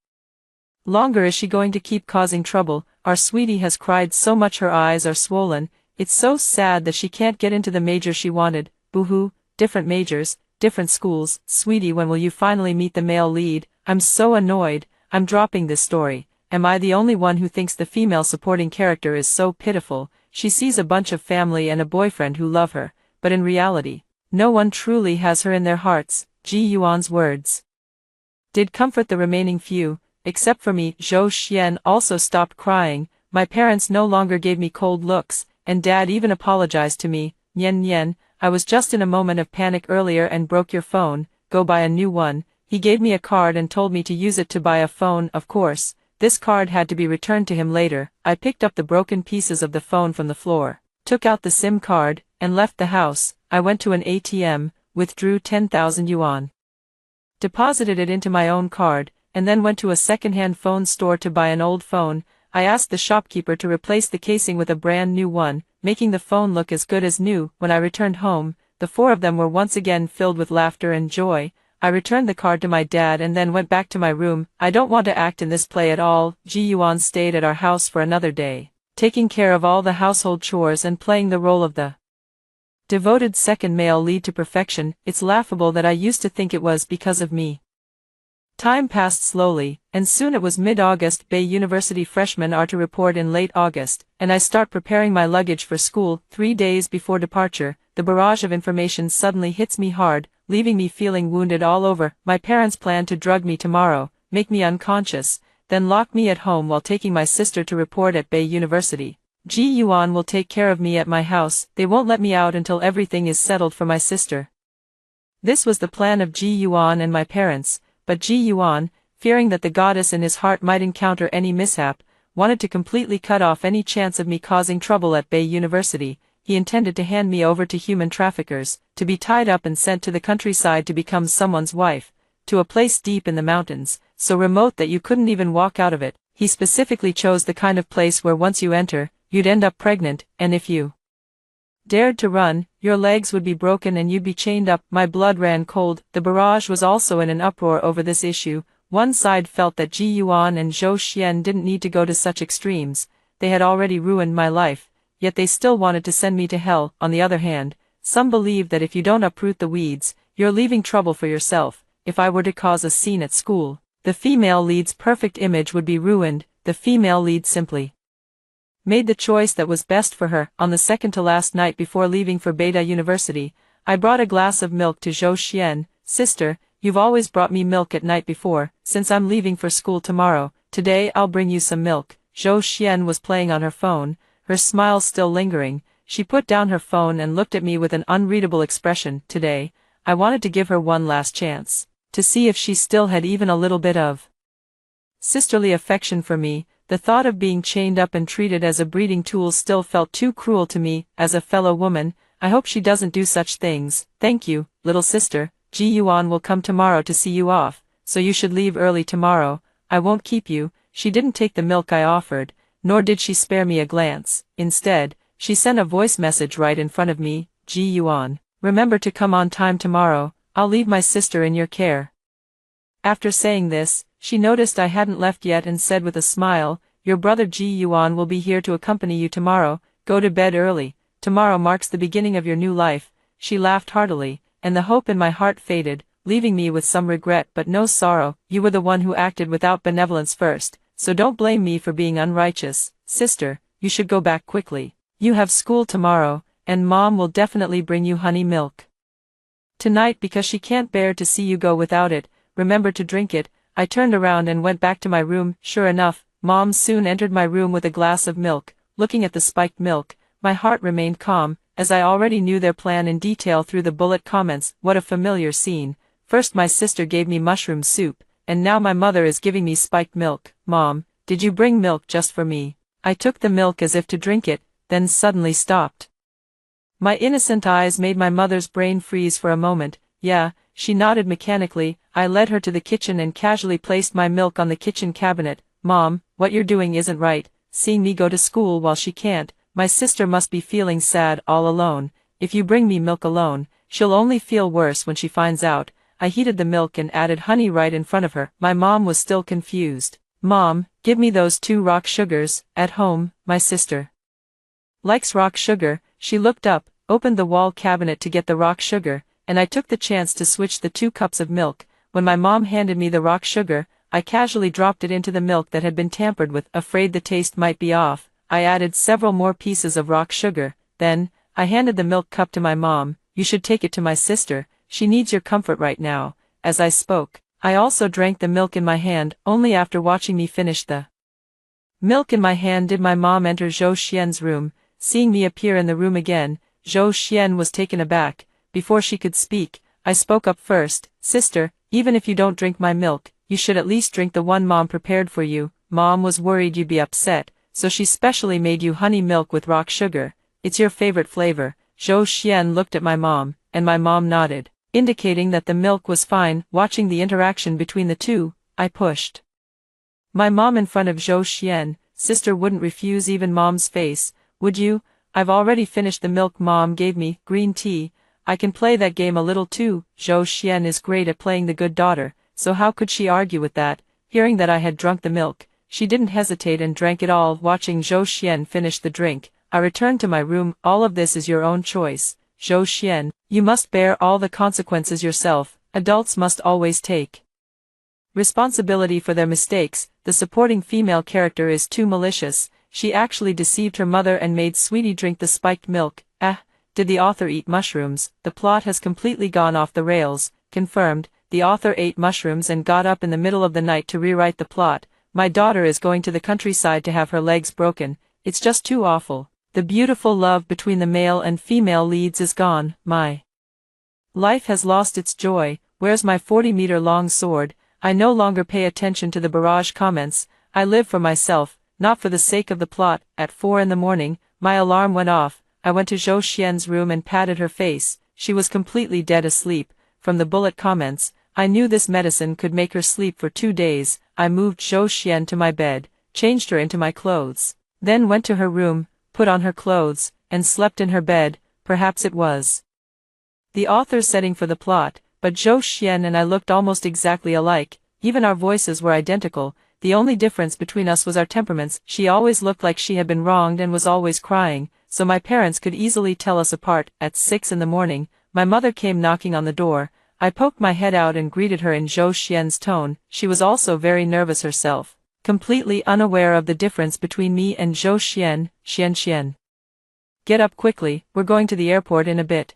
longer is she going to keep causing trouble? Our sweetie has cried so much her eyes are swollen. It's so sad that she can't get into the major she wanted. Boo-hoo, different majors, different schools. Sweetie, when will you finally meet the male lead? I'm so annoyed. I'm dropping this story. Am I the only one who thinks the female supporting character is so pitiful? She sees a bunch of family and a boyfriend who love her, but in reality, no one truly has her in their hearts. Ji Yuan's words did comfort the remaining few, except for me. Zhou Xian also stopped crying. My parents no longer gave me cold looks, and Dad even apologized to me. Nian Nian, I was just in a moment of panic earlier and broke your phone. Go buy a new one. He gave me a card and told me to use it to buy a phone. Of course, this card had to be returned to him later. I picked up the broken pieces of the phone from the floor, took out the SIM card, and left the house. I went to an ATM, withdrew 10,000 yuan, deposited it into my own card, and then went to a second-hand phone store to buy an old phone. I asked the shopkeeper to replace the casing with a brand new one, making the phone look as good as new. When I returned home, the four of them were once again filled with laughter and joy. I returned the card to my dad and then went back to my room. I don't want to act in this play at all. Ji Yuan stayed at our house for another day, taking care of all the household chores and playing the role of the devoted second male lead to perfection. It's laughable that I used to think it was because of me. Time passed slowly, and soon it was mid-August. Bay University freshmen are to report in late August, and I start preparing my luggage for school. 3 days before departure, the barrage of information suddenly hits me hard, leaving me feeling wounded all over. My parents plan to drug me tomorrow, make me unconscious, then lock me at home while taking my sister to report at Bay University. Ji Yuan will take care of me at my house. They won't let me out until everything is settled for my sister. This was the plan of Ji Yuan and my parents, but Ji Yuan, fearing that the goddess in his heart might encounter any mishap, wanted to completely cut off any chance of me causing trouble at Bay University. he intended to hand me over to human traffickers, to be tied up and sent to the countryside to become someone's wife, to a place deep in the mountains, so remote that you couldn't even walk out of it. He specifically chose the kind of place where once you enter, you'd end up pregnant, and if you dared to run, your legs would be broken and you'd be chained up. My blood ran cold. The barrage was also in an uproar over this issue. One side felt that Ji Yuan and Zhou Xian didn't need to go to such extremes, they had already ruined my life, yet they still wanted to send me to hell. On the other hand, some believed that if you don't uproot the weeds, you're leaving trouble for yourself. If I were to cause a scene at school, the female lead's perfect image would be ruined. The female lead simply made the choice that was best for her. On the second to last night before leaving for Beta University, I brought a glass of milk to Zhou Xian. Sister, you've always brought me milk at night before. Since I'm leaving for school tomorrow, today I'll bring you some milk. Zhou Xian was playing on her phone, her smile still lingering. She put down her phone and looked at me with an unreadable expression. Today, I wanted to give her one last chance, to see if she still had even a little bit of sisterly affection for me. The thought of being chained up and treated as a breeding tool still felt too cruel to me. As a fellow woman, I hope she doesn't do such things. Thank you, little sister. Ji Yuan will come tomorrow to see you off, so you should leave early tomorrow. I won't keep you. She didn't take the milk I offered, nor did she spare me a glance. Instead, she sent a voice message right in front of me. Ji Yuan, remember to come on time tomorrow. I'll leave my sister in your care. After saying this, she noticed I hadn't left yet and said with a smile, your brother Ji Yuan will be here to accompany you tomorrow. Go to bed early. Tomorrow marks the beginning of your new life. She laughed heartily, and the hope in my heart faded, leaving me with some regret but no sorrow. You were the one who acted without benevolence first, so don't blame me for being unrighteous. Sister, you should go back quickly. You have school tomorrow, and Mom will definitely bring you honey milk tonight because she can't bear to see you go without it. Remember to drink it. I turned around and went back to my room. Sure enough, Mom soon entered my room with a glass of milk. Looking at the spiked milk, my heart remained calm, as I already knew their plan in detail through the bullet comments. What a familiar scene. First my sister gave me mushroom soup, and now my mother is giving me spiked milk. Mom, did you bring milk just for me? I took the milk as if to drink it, then suddenly stopped. My innocent eyes made my mother's brain freeze for a moment. Yeah, she nodded mechanically. I led her to the kitchen and casually placed my milk on the kitchen cabinet. Mom, what you're doing isn't right, seeing me go to school while she can't. My sister must be feeling sad all alone. If you bring me milk alone, she'll only feel worse when she finds out. I heated the milk and added honey right in front of her. My mom was still confused. Mom, give me those 2 rock sugars. At home, my sister likes rock sugar. She looked up, opened the wall cabinet to get the rock sugar, and I took the chance to switch the 2 cups of milk. When my mom handed me the rock sugar, I casually dropped it into the milk that had been tampered with. Afraid the taste might be off, I added several more pieces of rock sugar. Then, I handed the milk cup to my mom. You should take it to my sister, she needs your comfort right now. As I spoke, I also drank the milk in my hand. Only after watching me finish the milk in my hand did my mom enter Zhou Xian's room. Seeing me appear in the room again, Zhou Xian was taken aback. Before she could speak, I spoke up first. Sister, even if you don't drink my milk, you should at least drink the one Mom prepared for you. Mom was worried you'd be upset, so she specially made you honey milk with rock sugar. It's your favorite flavor. Zhou Xian looked at my mom, and my mom nodded, indicating that the milk was fine. Watching the interaction between the two, I pushed my mom in front of Zhou Xian. Sister wouldn't refuse even Mom's face, would you? I've already finished the milk Mom gave me. Green tea. I can play that game a little too. Zhou Xian is great at playing the good daughter, so how could she argue with that? Hearing that I had drunk the milk, she didn't hesitate and drank it all. Watching Zhou Xian finish the drink, I returned to my room. All of this is your own choice, Zhou Xian. You must bear all the consequences yourself. Adults must always take responsibility for their mistakes. The supporting female character is too malicious. She actually deceived her mother and made Sweetie drink the spiked milk. Did the author eat mushrooms? The plot has completely gone off the rails. Confirmed, the author ate mushrooms and got up in the middle of the night to rewrite the plot. My daughter is going to the countryside to have her legs broken. It's just too awful. The beautiful love between the male and female leads is gone. My life has lost its joy. Where's my 40-meter-long sword? I no longer pay attention to the barrage comments. I live for myself, not for the sake of the plot. At 4 in the morning, my alarm went off. I went to Zhou Xian's room and patted her face. She was completely dead asleep. From the bullet comments, I knew this medicine could make her sleep for 2 days. I moved Zhou Xian to my bed, changed her into my clothes, then went to her room, put on her clothes, and slept in her bed. Perhaps it was the author's setting for the plot, but Zhou Xian and I looked almost exactly alike. Even our voices were identical. The only difference between us was our temperaments. She always looked like she had been wronged and was always crying, so my parents could easily tell us apart. At 6 in the morning, my mother came knocking on the door. I poked my head out and greeted her in Zhou Xian's tone. She was also very nervous herself, completely unaware of the difference between me and Zhou Xian. Xian. Get up quickly, we're going to the airport in a bit.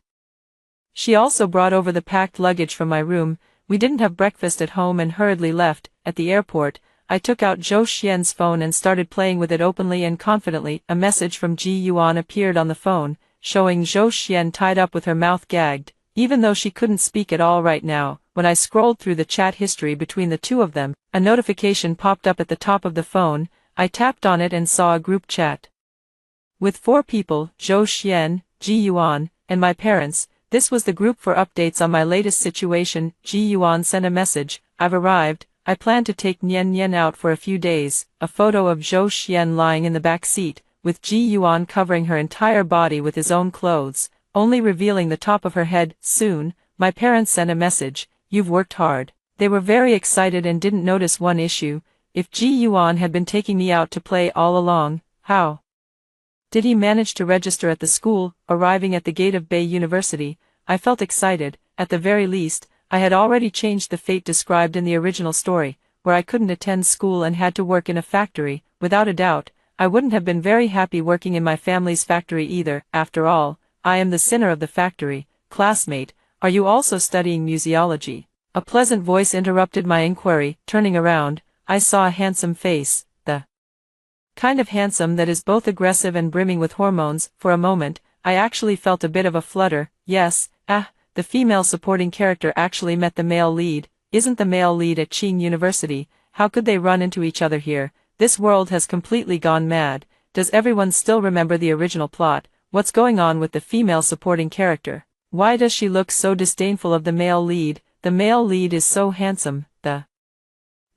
She also brought over the packed luggage from my room. We didn't have breakfast at home and hurriedly left. At the airport, I took out Zhou Xian's phone and started playing with it openly and confidently. A message from Ji Yuan appeared on the phone, showing Zhou Xian tied up with her mouth gagged, even though she couldn't speak at all right now. When I scrolled through the chat history between the two of them, a notification popped up at the top of the phone. I tapped on it and saw a group chat with 4 people, Zhou Xian, Ji Yuan, and my parents. This was the group for updates on my latest situation. Ji Yuan sent a message, I've arrived. I plan to take Nian out for a few days. A photo of Zhou Xian lying in the back seat, with Ji Yuan covering her entire body with his own clothes, only revealing the top of her head. Soon, my parents sent a message, you've worked hard. They were very excited and didn't notice one issue. If Ji Yuan had been taking me out to play all along, how did he manage to register at the school? Arriving at the gate of Bay University, I felt excited. At the very least, I had already changed the fate described in the original story, where I couldn't attend school and had to work in a factory. Without a doubt, I wouldn't have been very happy working in my family's factory either. After all, I am the sinner of the factory. Classmate, are you also studying museology? A pleasant voice interrupted my inquiry. Turning around, I saw a handsome face, the kind of handsome that is both aggressive and brimming with hormones. For a moment, I actually felt a bit of a flutter. Yes, the female supporting character actually met the male lead. Isn't the male lead at Qing University? How could they run into each other here? This world has completely gone mad. Does everyone still remember the original plot? What's going on with the female supporting character? Why does she look so disdainful of the male lead? The male lead is so handsome, the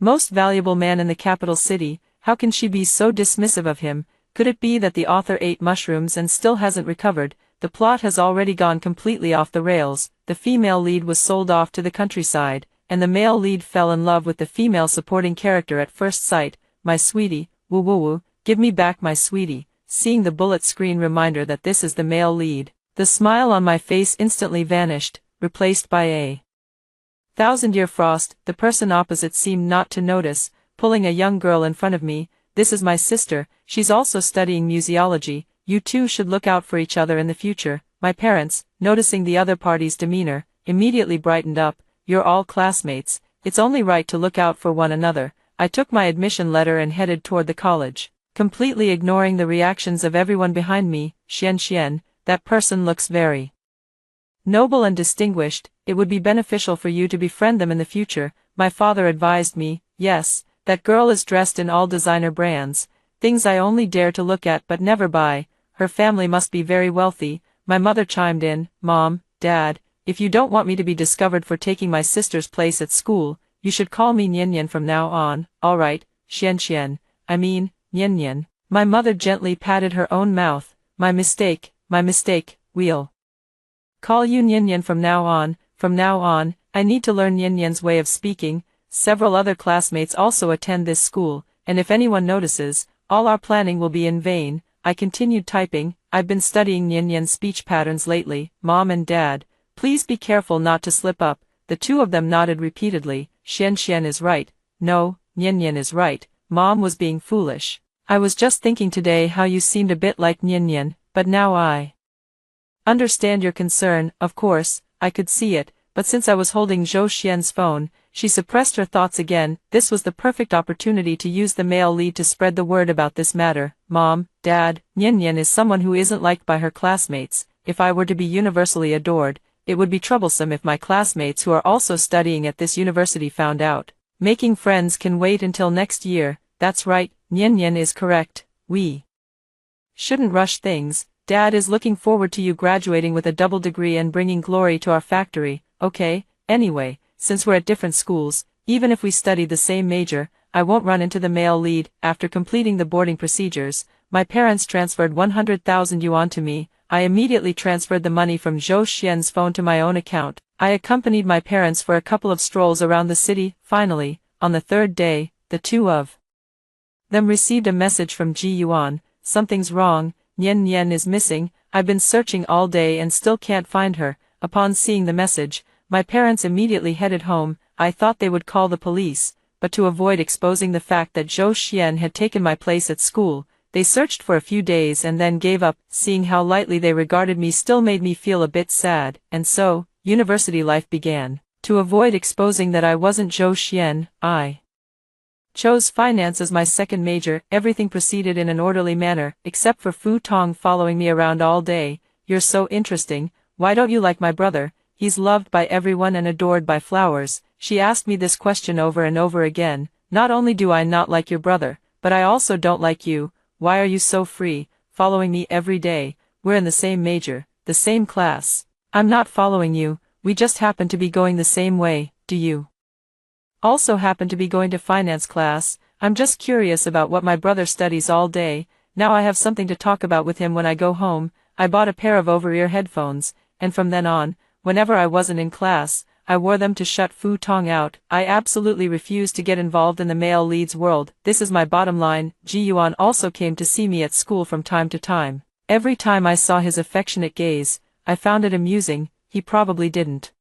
most valuable man in the capital city. How can she be so dismissive of him? Could it be that the author ate mushrooms and still hasn't recovered? The plot has already gone completely off the rails. The female lead was sold off to the countryside, and the male lead fell in love with the female supporting character at first sight. My sweetie, woo woo woo, give me back my sweetie. Seeing the bullet screen reminder that this is the male lead, the smile on my face instantly vanished, replaced by a thousand-year frost. The person opposite seemed not to notice, pulling a young girl in front of me. This is my sister, she's also studying museology. You two should look out for each other in the future. My parents, noticing the other party's demeanor, immediately brightened up. You're all classmates, it's only right to look out for one another. I took my admission letter and headed toward the college, completely ignoring the reactions of everyone behind me. Xian, that person looks very noble and distinguished. It would be beneficial for you to befriend them in the future, my father advised me. Yes, that girl is dressed in all designer brands, things I only dare to look at but never buy. Her family must be very wealthy. My mother chimed in, Mom, Dad, if you don't want me to be discovered for taking my sister's place at school, you should call me Nian from now on. Alright, Xian, I mean, Nian. My mother gently patted her own mouth. My mistake, we'll call you Nian from now on. From now on, I need to learn Nian's way of speaking. Several other classmates also attend this school, and if anyone notices, all our planning will be in vain. I continued typing. I've been studying Nian's speech patterns lately. Mom and Dad, please be careful not to slip up. The two of them nodded repeatedly. Xian is right. No, Nian is right. Mom was being foolish. I was just thinking today how you seemed a bit like Nian, but now I understand your concern. Of course, I could see it, but since I was holding Zhou Xian's phone, she suppressed her thoughts again. This was the perfect opportunity to use the male lead to spread the word about this matter. Mom, Dad, Nian is someone who isn't liked by her classmates. If I were to be universally adored, it would be troublesome if my classmates who are also studying at this university found out. Making friends can wait until next year. That's right, Nian is correct. We shouldn't rush things. Dad is looking forward to you graduating with a double degree and bringing glory to our factory, okay? Anyway, since we're at different schools, even if we study the same major, I won't run into the male lead. After completing the boarding procedures, my parents transferred 100,000 yuan to me. I immediately transferred the money from Zhou Xian's phone to my own account. I accompanied my parents for a couple of strolls around the city. Finally, on the third day, the two of them received a message from Ji Yuan. Something's wrong, Nian Nian is missing. I've been searching all day and still can't find her. Upon seeing the message, my parents immediately headed home. I thought they would call the police, but to avoid exposing the fact that Zhou Xian had taken my place at school, they searched for a few days and then gave up. Seeing how lightly they regarded me still made me feel a bit sad, and so, university life began. To avoid exposing that I wasn't Zhou Xian, I chose finance as my second major. Everything proceeded in an orderly manner, except for Fu Tong following me around all day. You're so interesting, why don't you like my brother? He's loved by everyone and adored by flowers. She asked me this question over and over again. Not only do I not like your brother, but I also don't like you. Why are you so free, following me every day? We're in the same major, the same class. I'm not following you, we just happen to be going the same way. Do you also happen to be going to finance class? I'm just curious about what my brother studies all day. Now I have something to talk about with him when I go home. I bought a pair of over-ear headphones, and from then on, whenever I wasn't in class, I wore them to shut Fu Tong out. I absolutely refused to get involved in the male lead's world. This is my bottom line. Ji Yuan also came to see me at school from time to time. Every time I saw his affectionate gaze, I found it amusing. He probably didn't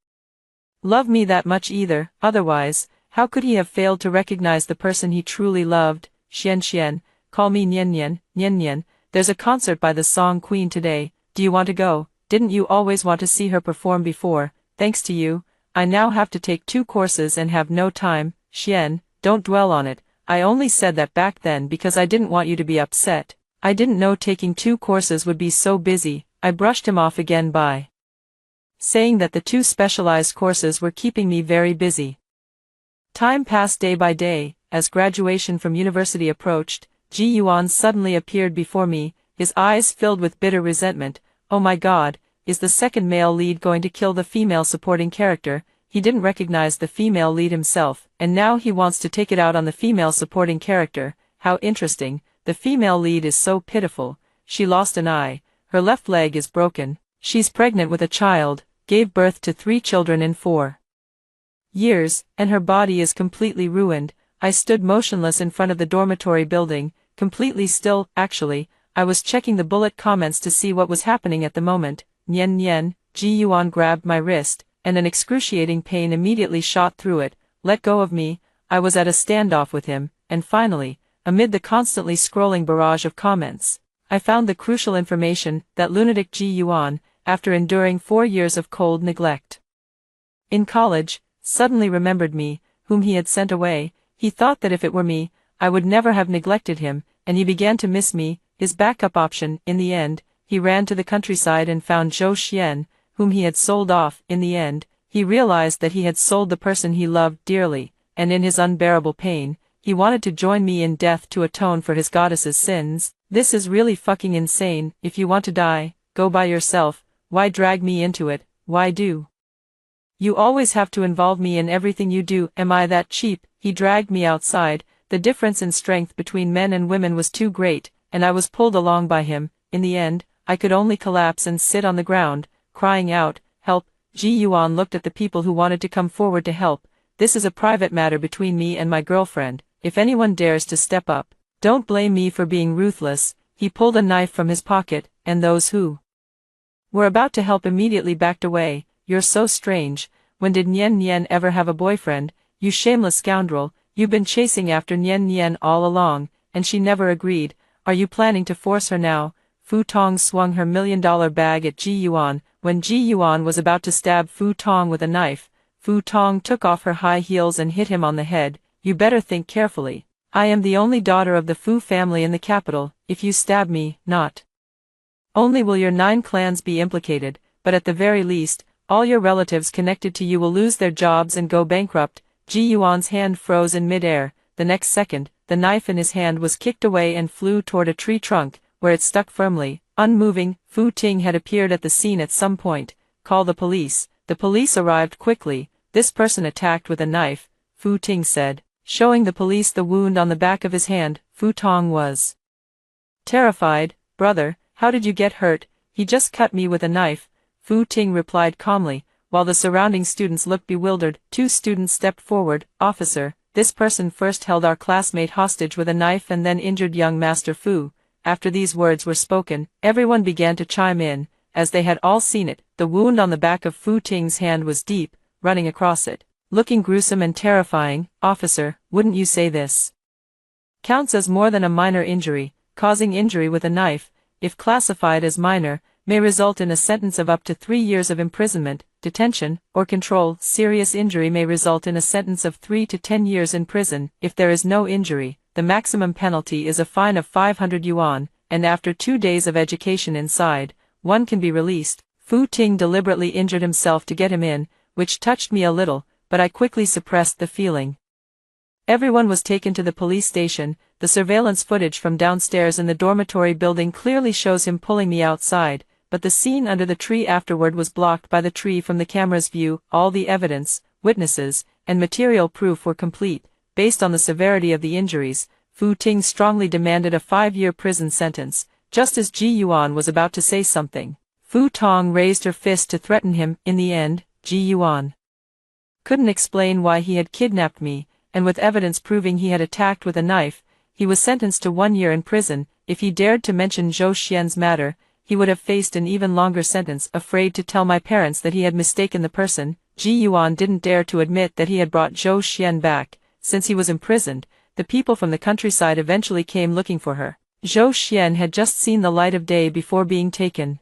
love me that much either, otherwise, how could he have failed to recognize the person he truly loved? Xian Xian, call me Nian Nian, Nian Nian, there's a concert by the Song Queen today, do you want to go? Didn't you always want to see her perform before? Thanks to you, I now have to take 2 courses and have no time. Xian, don't dwell on it, I only said that back then because I didn't want you to be upset. I didn't know taking 2 courses would be so busy. I brushed him off again by saying that the 2 specialized courses were keeping me very busy. Time passed day by day. As graduation from university approached, Ji Yuan suddenly appeared before me, his eyes filled with bitter resentment. Oh my god, is the second male lead going to kill the female supporting character? He didn't recognize the female lead himself, and now he wants to take it out on the female supporting character. How interesting, the female lead is so pitiful. She lost an eye, her left leg is broken, she's pregnant with a child, gave birth to 3 children in 4 years, and her body is completely ruined. I stood motionless in front of the dormitory building, completely still. Actually, I was checking the bullet comments to see what was happening at the moment. Nian Nian, Ji Yuan grabbed my wrist, and an excruciating pain immediately shot through it. Let go of me. I was at a standoff with him, and finally, amid the constantly scrolling barrage of comments, I found the crucial information that lunatic Ji Yuan, after enduring 4 years of cold neglect in college, suddenly remembered me, whom he had sent away. He thought that if it were me, I would never have neglected him, and he began to miss me, his backup option. In the end, he ran to the countryside and found Zhou Xian, whom he had sold off. In the end, he realized that he had sold the person he loved dearly, and in his unbearable pain, he wanted to join me in death to atone for his goddess's sins. This is really fucking insane. If you want to die, go by yourself. Why drag me into it? Why do you always have to involve me in everything you do? Am I that cheap? He dragged me outside. The difference in strength between men and women was too great, and I was pulled along by him. In the end, I could only collapse and sit on the ground, crying out, help. Ji Yuan looked at the people who wanted to come forward to help. This is a private matter between me and my girlfriend. If anyone dares to step up, don't blame me for being ruthless. He pulled a knife from his pocket, and those who were about to help immediately backed away. You're so strange. When did Nian Nian ever have a boyfriend? You shameless scoundrel, you've been chasing after Nian Nian all along, and she never agreed. Are you planning to force her now? Fu Tong swung her $1 million bag at Ji Yuan. When Ji Yuan was about to stab Fu Tong with a knife, Fu Tong took off her high heels and hit him on the head. You better think carefully. I am the only daughter of the Fu family in the capital. If you stab me, not only will your 9 clans be implicated, but at the very least, all your relatives connected to you will lose their jobs and go bankrupt. Ji Yuan's hand froze in mid-air. The next second, the knife in his hand was kicked away and flew toward a tree trunk. where it stuck firmly, unmoving. Fu Ting had appeared at the scene at some point. Call the police. The police arrived quickly. This person attacked with a knife, Fu Ting said, showing the police the wound on the back of his hand. Fu Tong was terrified. Brother, how did you get hurt? He just cut me with a knife, Fu Ting replied calmly, while the surrounding students looked bewildered. Two students stepped forward. Officer, this person first held our classmate hostage with a knife and then injured young Master Fu. After these words were spoken, everyone began to chime in, as they had all seen it. The wound on the back of Fu Ting's hand was deep, running across it, looking gruesome and terrifying. Officer, wouldn't you say this counts as more than a minor injury? Causing injury with a knife, if classified as minor, may result in a sentence of up to 3 years of imprisonment, detention, or control. Serious injury may result in a sentence of 3 to 10 years in prison. If there is no injury, the maximum penalty is a fine of 500 yuan, and after 2 days of education inside, one can be released. Fu Ting deliberately injured himself to get him in, which touched me a little, but I quickly suppressed the feeling. Everyone was taken to the police station. The surveillance footage from downstairs in the dormitory building clearly shows him pulling me outside, but the scene under the tree afterward was blocked by the tree from the camera's view. All the evidence, witnesses, and material proof were complete. Based on the severity of the injuries, Fu Ting strongly demanded a 5-year prison sentence. Just as Ji Yuan was about to say something, Fu Tong raised her fist to threaten him. In the end, Ji Yuan couldn't explain why he had kidnapped me, and with evidence proving he had attacked with a knife, he was sentenced to 1 year in prison. If he dared to mention Zhou Xian's matter, he would have faced an even longer sentence. Afraid to tell my parents that he had mistaken the person, Ji Yuan didn't dare to admit that he had brought Zhou Xian back. Since he was imprisoned, the people from the countryside eventually came looking for her. Zhou Xian had just seen the light of day before being taken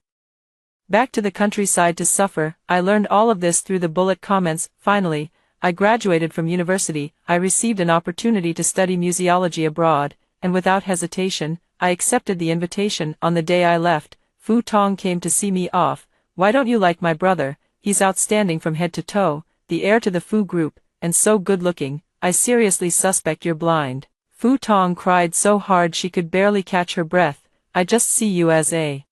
back to the countryside to suffer. I learned all of this through the bullet comments. Finally, I graduated from university. I received an opportunity to study museology abroad, and without hesitation, I accepted the invitation. On the day I left, Fu Tong came to see me off. Why don't you like my brother? He's outstanding from head to toe, the heir to the Fu group, and so good-looking. I seriously suspect you're blind. Fu Tong cried so hard she could barely catch her breath. I just see you as a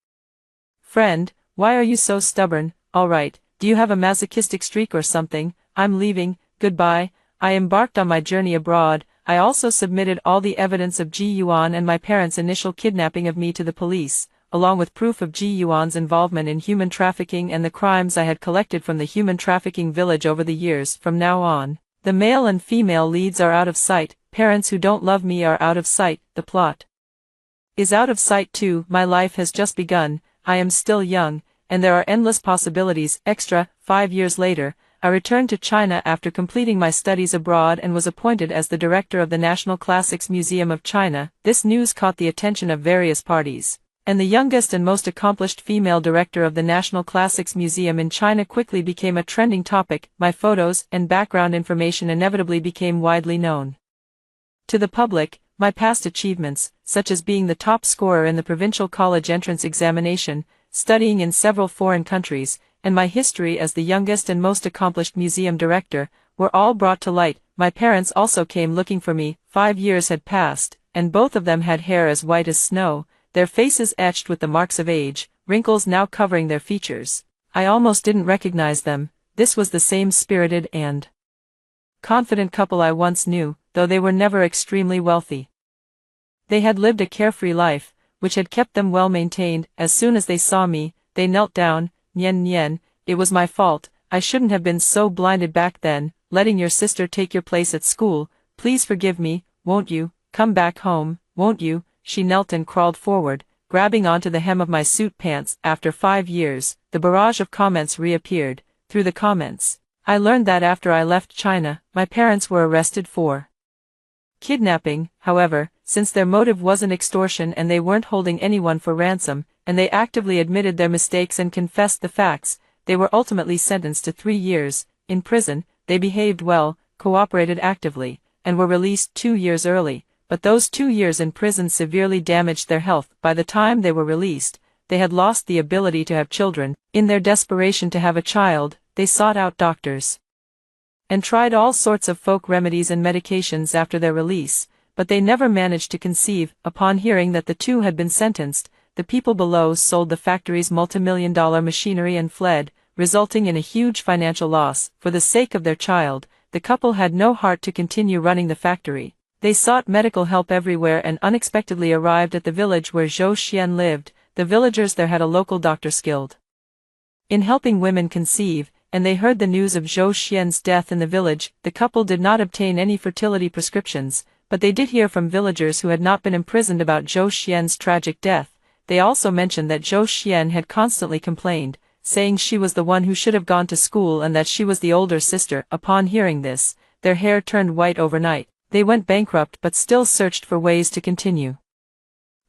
friend. Why are you so stubborn? All right, do you have a masochistic streak or something? I'm leaving. Goodbye. I embarked on my journey abroad. I also submitted all the evidence of Ji Yuan and my parents' initial kidnapping of me to the police, along with proof of Ji Yuan's involvement in human trafficking and the crimes I had collected from the human trafficking village over the years. From now on, the male and female leads are out of sight. Parents who don't love me are out of sight. The plot is out of sight too. My life has just begun. I am still young, and there are endless possibilities. Extra, 5 years later, I returned to China after completing my studies abroad and was appointed as the director of the National Classics Museum of China. This news caught the attention of various parties, and the youngest and most accomplished female director of the National Classics Museum in China quickly became a trending topic. My photos and background information inevitably became widely known to the public. My past achievements, such as being the top scorer in the provincial college entrance examination, studying in several foreign countries, and my history as the youngest and most accomplished museum director, were all brought to light. My parents also came looking for me. 5 years had passed, and both of them had hair as white as snow, their faces etched with the marks of age, wrinkles now covering their features. I almost didn't recognize them. This was the same spirited and confident couple I once knew, though they were never extremely wealthy. They had lived a carefree life, which had kept them well maintained. As soon as they saw me, they knelt down. Nian Nian, it was my fault. I shouldn't have been so blinded back then, letting your sister take your place at school. Please forgive me, won't you? Come back home, won't you? She knelt and crawled forward, grabbing onto the hem of my suit pants. After 5 years, the barrage of comments reappeared. Through the comments, I learned that after I left China, my parents were arrested for kidnapping. However, since their motive wasn't extortion and they weren't holding anyone for ransom, and they actively admitted their mistakes and confessed the facts, they were ultimately sentenced to 3 years in prison. They behaved well, cooperated actively, and were released 2 years early, but those 2 years in prison severely damaged their health. By the time they were released, they had lost the ability to have children. In their desperation to have a child, they sought out doctors and tried all sorts of folk remedies and medications after their release, but they never managed to conceive. Upon hearing that the two had been sentenced, the people below sold the factory's multimillion-dollar machinery and fled, resulting in a huge financial loss. For the sake of their child, the couple had no heart to continue running the factory. They sought medical help everywhere and unexpectedly arrived at the village where Zhou Xian lived. The villagers there had a local doctor skilled in helping women conceive, and they heard the news of Zhou Xian's death in the village. The couple did not obtain any fertility prescriptions, but they did hear from villagers who had not been imprisoned about Zhou Xian's tragic death. They also mentioned that Zhou Xian had constantly complained, saying she was the one who should have gone to school and that she was the older sister. Upon hearing this, their hair turned white overnight. They went bankrupt but still searched for ways to continue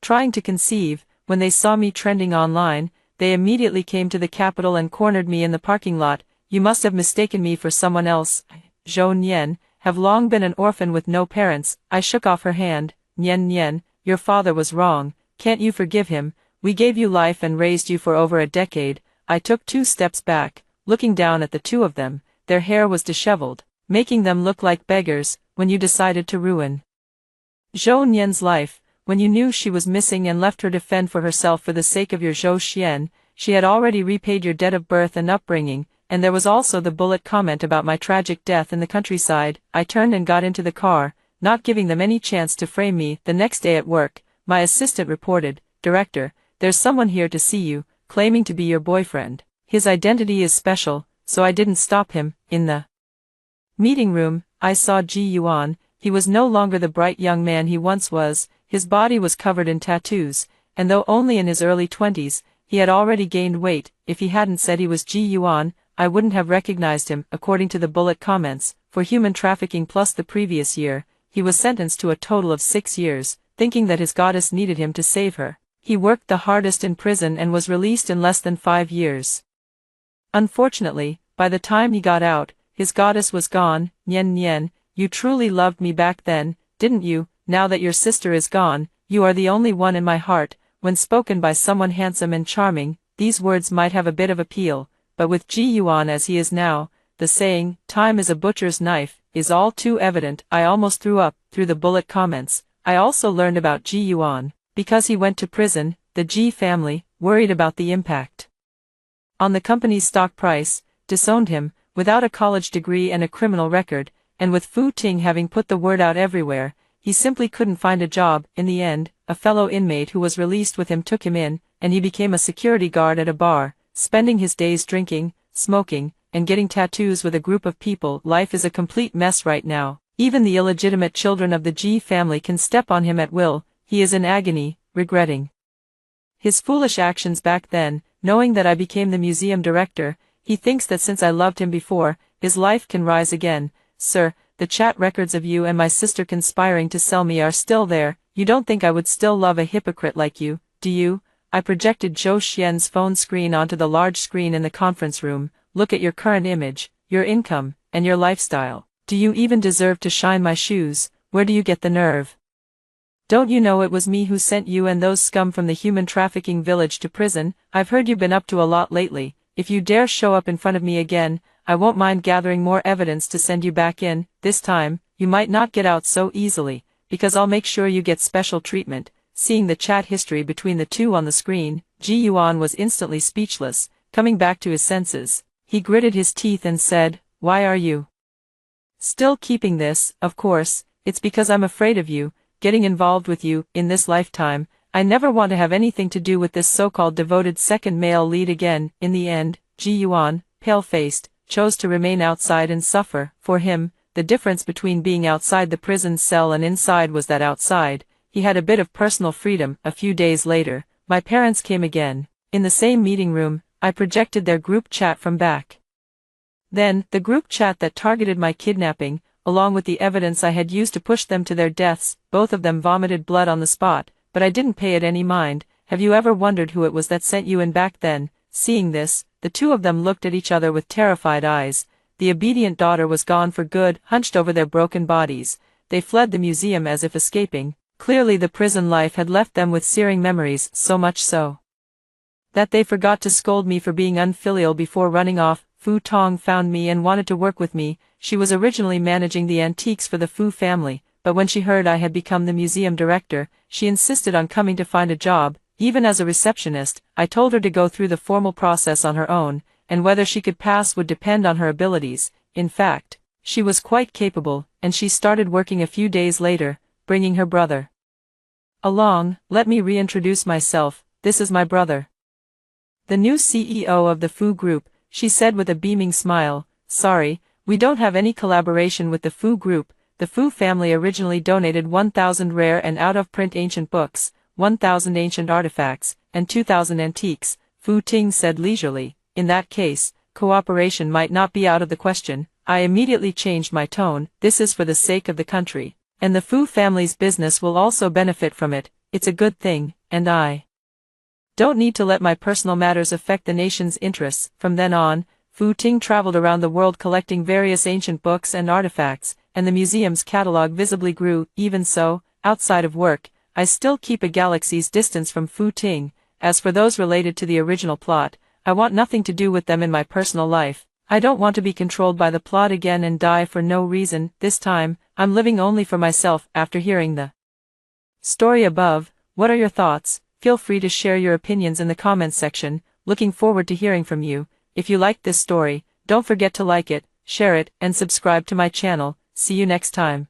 trying to conceive. When they saw me trending online, they immediately came to the capital and cornered me in the parking lot. You must have mistaken me for someone else. Zhou Nian, have long been an orphan with no parents. I shook off her hand. Nian Nian, your father was wrong. Can't you forgive him? We gave you life and raised you for over a decade. I took 2 steps back, looking down at the two of them. Their hair was disheveled, making them look like beggars. When you decided to ruin Zhou Nian's life, when you knew she was missing and left her to fend for herself for the sake of your Zhou Xian, she had already repaid your debt of birth and upbringing. And there was also the bullet comment about my tragic death in the countryside. I turned and got into the car, not giving them any chance to frame me. The next day at work, my assistant reported, "Director, there's someone here to see you, claiming to be your boyfriend. His identity is special," so I didn't stop him. In the meeting room, I saw Ji Yuan. He was no longer the bright young man he once was. His body was covered in tattoos, and though only in his early 20s, he had already gained weight. If he hadn't said he was Ji Yuan, I wouldn't have recognized him. According to the bullet comments, for human trafficking plus the previous year, he was sentenced to a total of 6 years, thinking that his goddess needed him to save her. He worked the hardest in prison and was released in less than 5 years. Unfortunately, by the time he got out, his goddess was gone. Nian Nian, you truly loved me back then, didn't you? Now that your sister is gone, you are the only one in my heart. When spoken by someone handsome and charming, these words might have a bit of appeal, but with Ji Yuan as he is now, the saying, "Time is a butcher's knife," is all too evident. I almost threw up. Through the bullet comments, I also learned about Ji Yuan. Because he went to prison, the Ji family, worried about the impact on the company's stock price, disowned him. Without a college degree and a criminal record, and with Fu Ting having put the word out everywhere, he simply couldn't find a job. In the end, a fellow inmate who was released with him took him in, and he became a security guard at a bar, spending his days drinking, smoking, and getting tattoos with a group of people. Life is a complete mess right now. Even the illegitimate children of the Ji family can step on him at will. He is in agony, regretting his foolish actions back then. Knowing that I became the museum director, he thinks that since I loved him before, his life can rise again. Sir, the chat records of you and my sister conspiring to sell me are still there. You don't think I would still love a hypocrite like you, do you? I projected Zhou Xian's phone screen onto the large screen in the conference room. Look at your current image, your income, and your lifestyle. Do you even deserve to shine my shoes? Where do you get the nerve? Don't you know it was me who sent you and those scum from the human trafficking village to prison? I've heard you've been up to a lot lately. If you dare show up in front of me again, I won't mind gathering more evidence to send you back in. This time, you might not get out so easily, because I'll make sure you get special treatment. Seeing the chat history between the two on the screen, Ji Yuan was instantly speechless. Coming back to his senses, he gritted his teeth and said, "Why are you still keeping this?" "Of course, it's because I'm afraid of you, getting involved with you, in this lifetime. I never want to have anything to do with this so-called devoted second male lead again." In the end, Ji Yuan, pale-faced, chose to remain outside and suffer. For him, the difference between being outside the prison cell and inside was that outside, he had a bit of personal freedom. A few days later, my parents came again. In the same meeting room, I projected their group chat from back then, the group chat that targeted my kidnapping, along with the evidence I had used to push them to their deaths. Both of them vomited blood on the spot, but I didn't pay it any mind. Have you ever wondered who it was that sent you in back then? Seeing this, the two of them looked at each other with terrified eyes. The obedient daughter was gone for good. Hunched over their broken bodies, they fled the museum as if escaping. Clearly the prison life had left them with searing memories, so much so that they forgot to scold me for being unfilial before running off. Fu Tong found me and wanted to work with me. She was originally managing the antiques for the Fu family, but when she heard I had become the museum director, she insisted on coming to find a job. Even as a receptionist, I told her to go through the formal process on her own, and whether she could pass would depend on her abilities. In fact, she was quite capable, and she started working a few days later, bringing her brother along. Let me reintroduce myself, this is my brother. The new CEO of the Fu Group, she said with a beaming smile. Sorry, we don't have any collaboration with the Fu Group. The Fu family originally donated 1,000 rare and out-of-print ancient books, 1,000 ancient artifacts, and 2,000 antiques, Fu Ting said leisurely. In that case, cooperation might not be out of the question. I immediately changed my tone. This is for the sake of the country, and the Fu family's business will also benefit from it. It's a good thing, and I don't need to let my personal matters affect the nation's interests. From then on, Fu Ting traveled around the world collecting various ancient books and artifacts, and the museum's catalog visibly grew. Even so, outside of work, I still keep a galaxy's distance from Fu Ting. As for those related to the original plot, I want nothing to do with them in my personal life. I don't want to be controlled by the plot again and die for no reason. This time, I'm living only for myself. After hearing the story above, what are your thoughts? Feel free to share your opinions in the comments section. Looking forward to hearing from you. If you liked this story, don't forget to like it, share it, and subscribe to my channel. See you next time.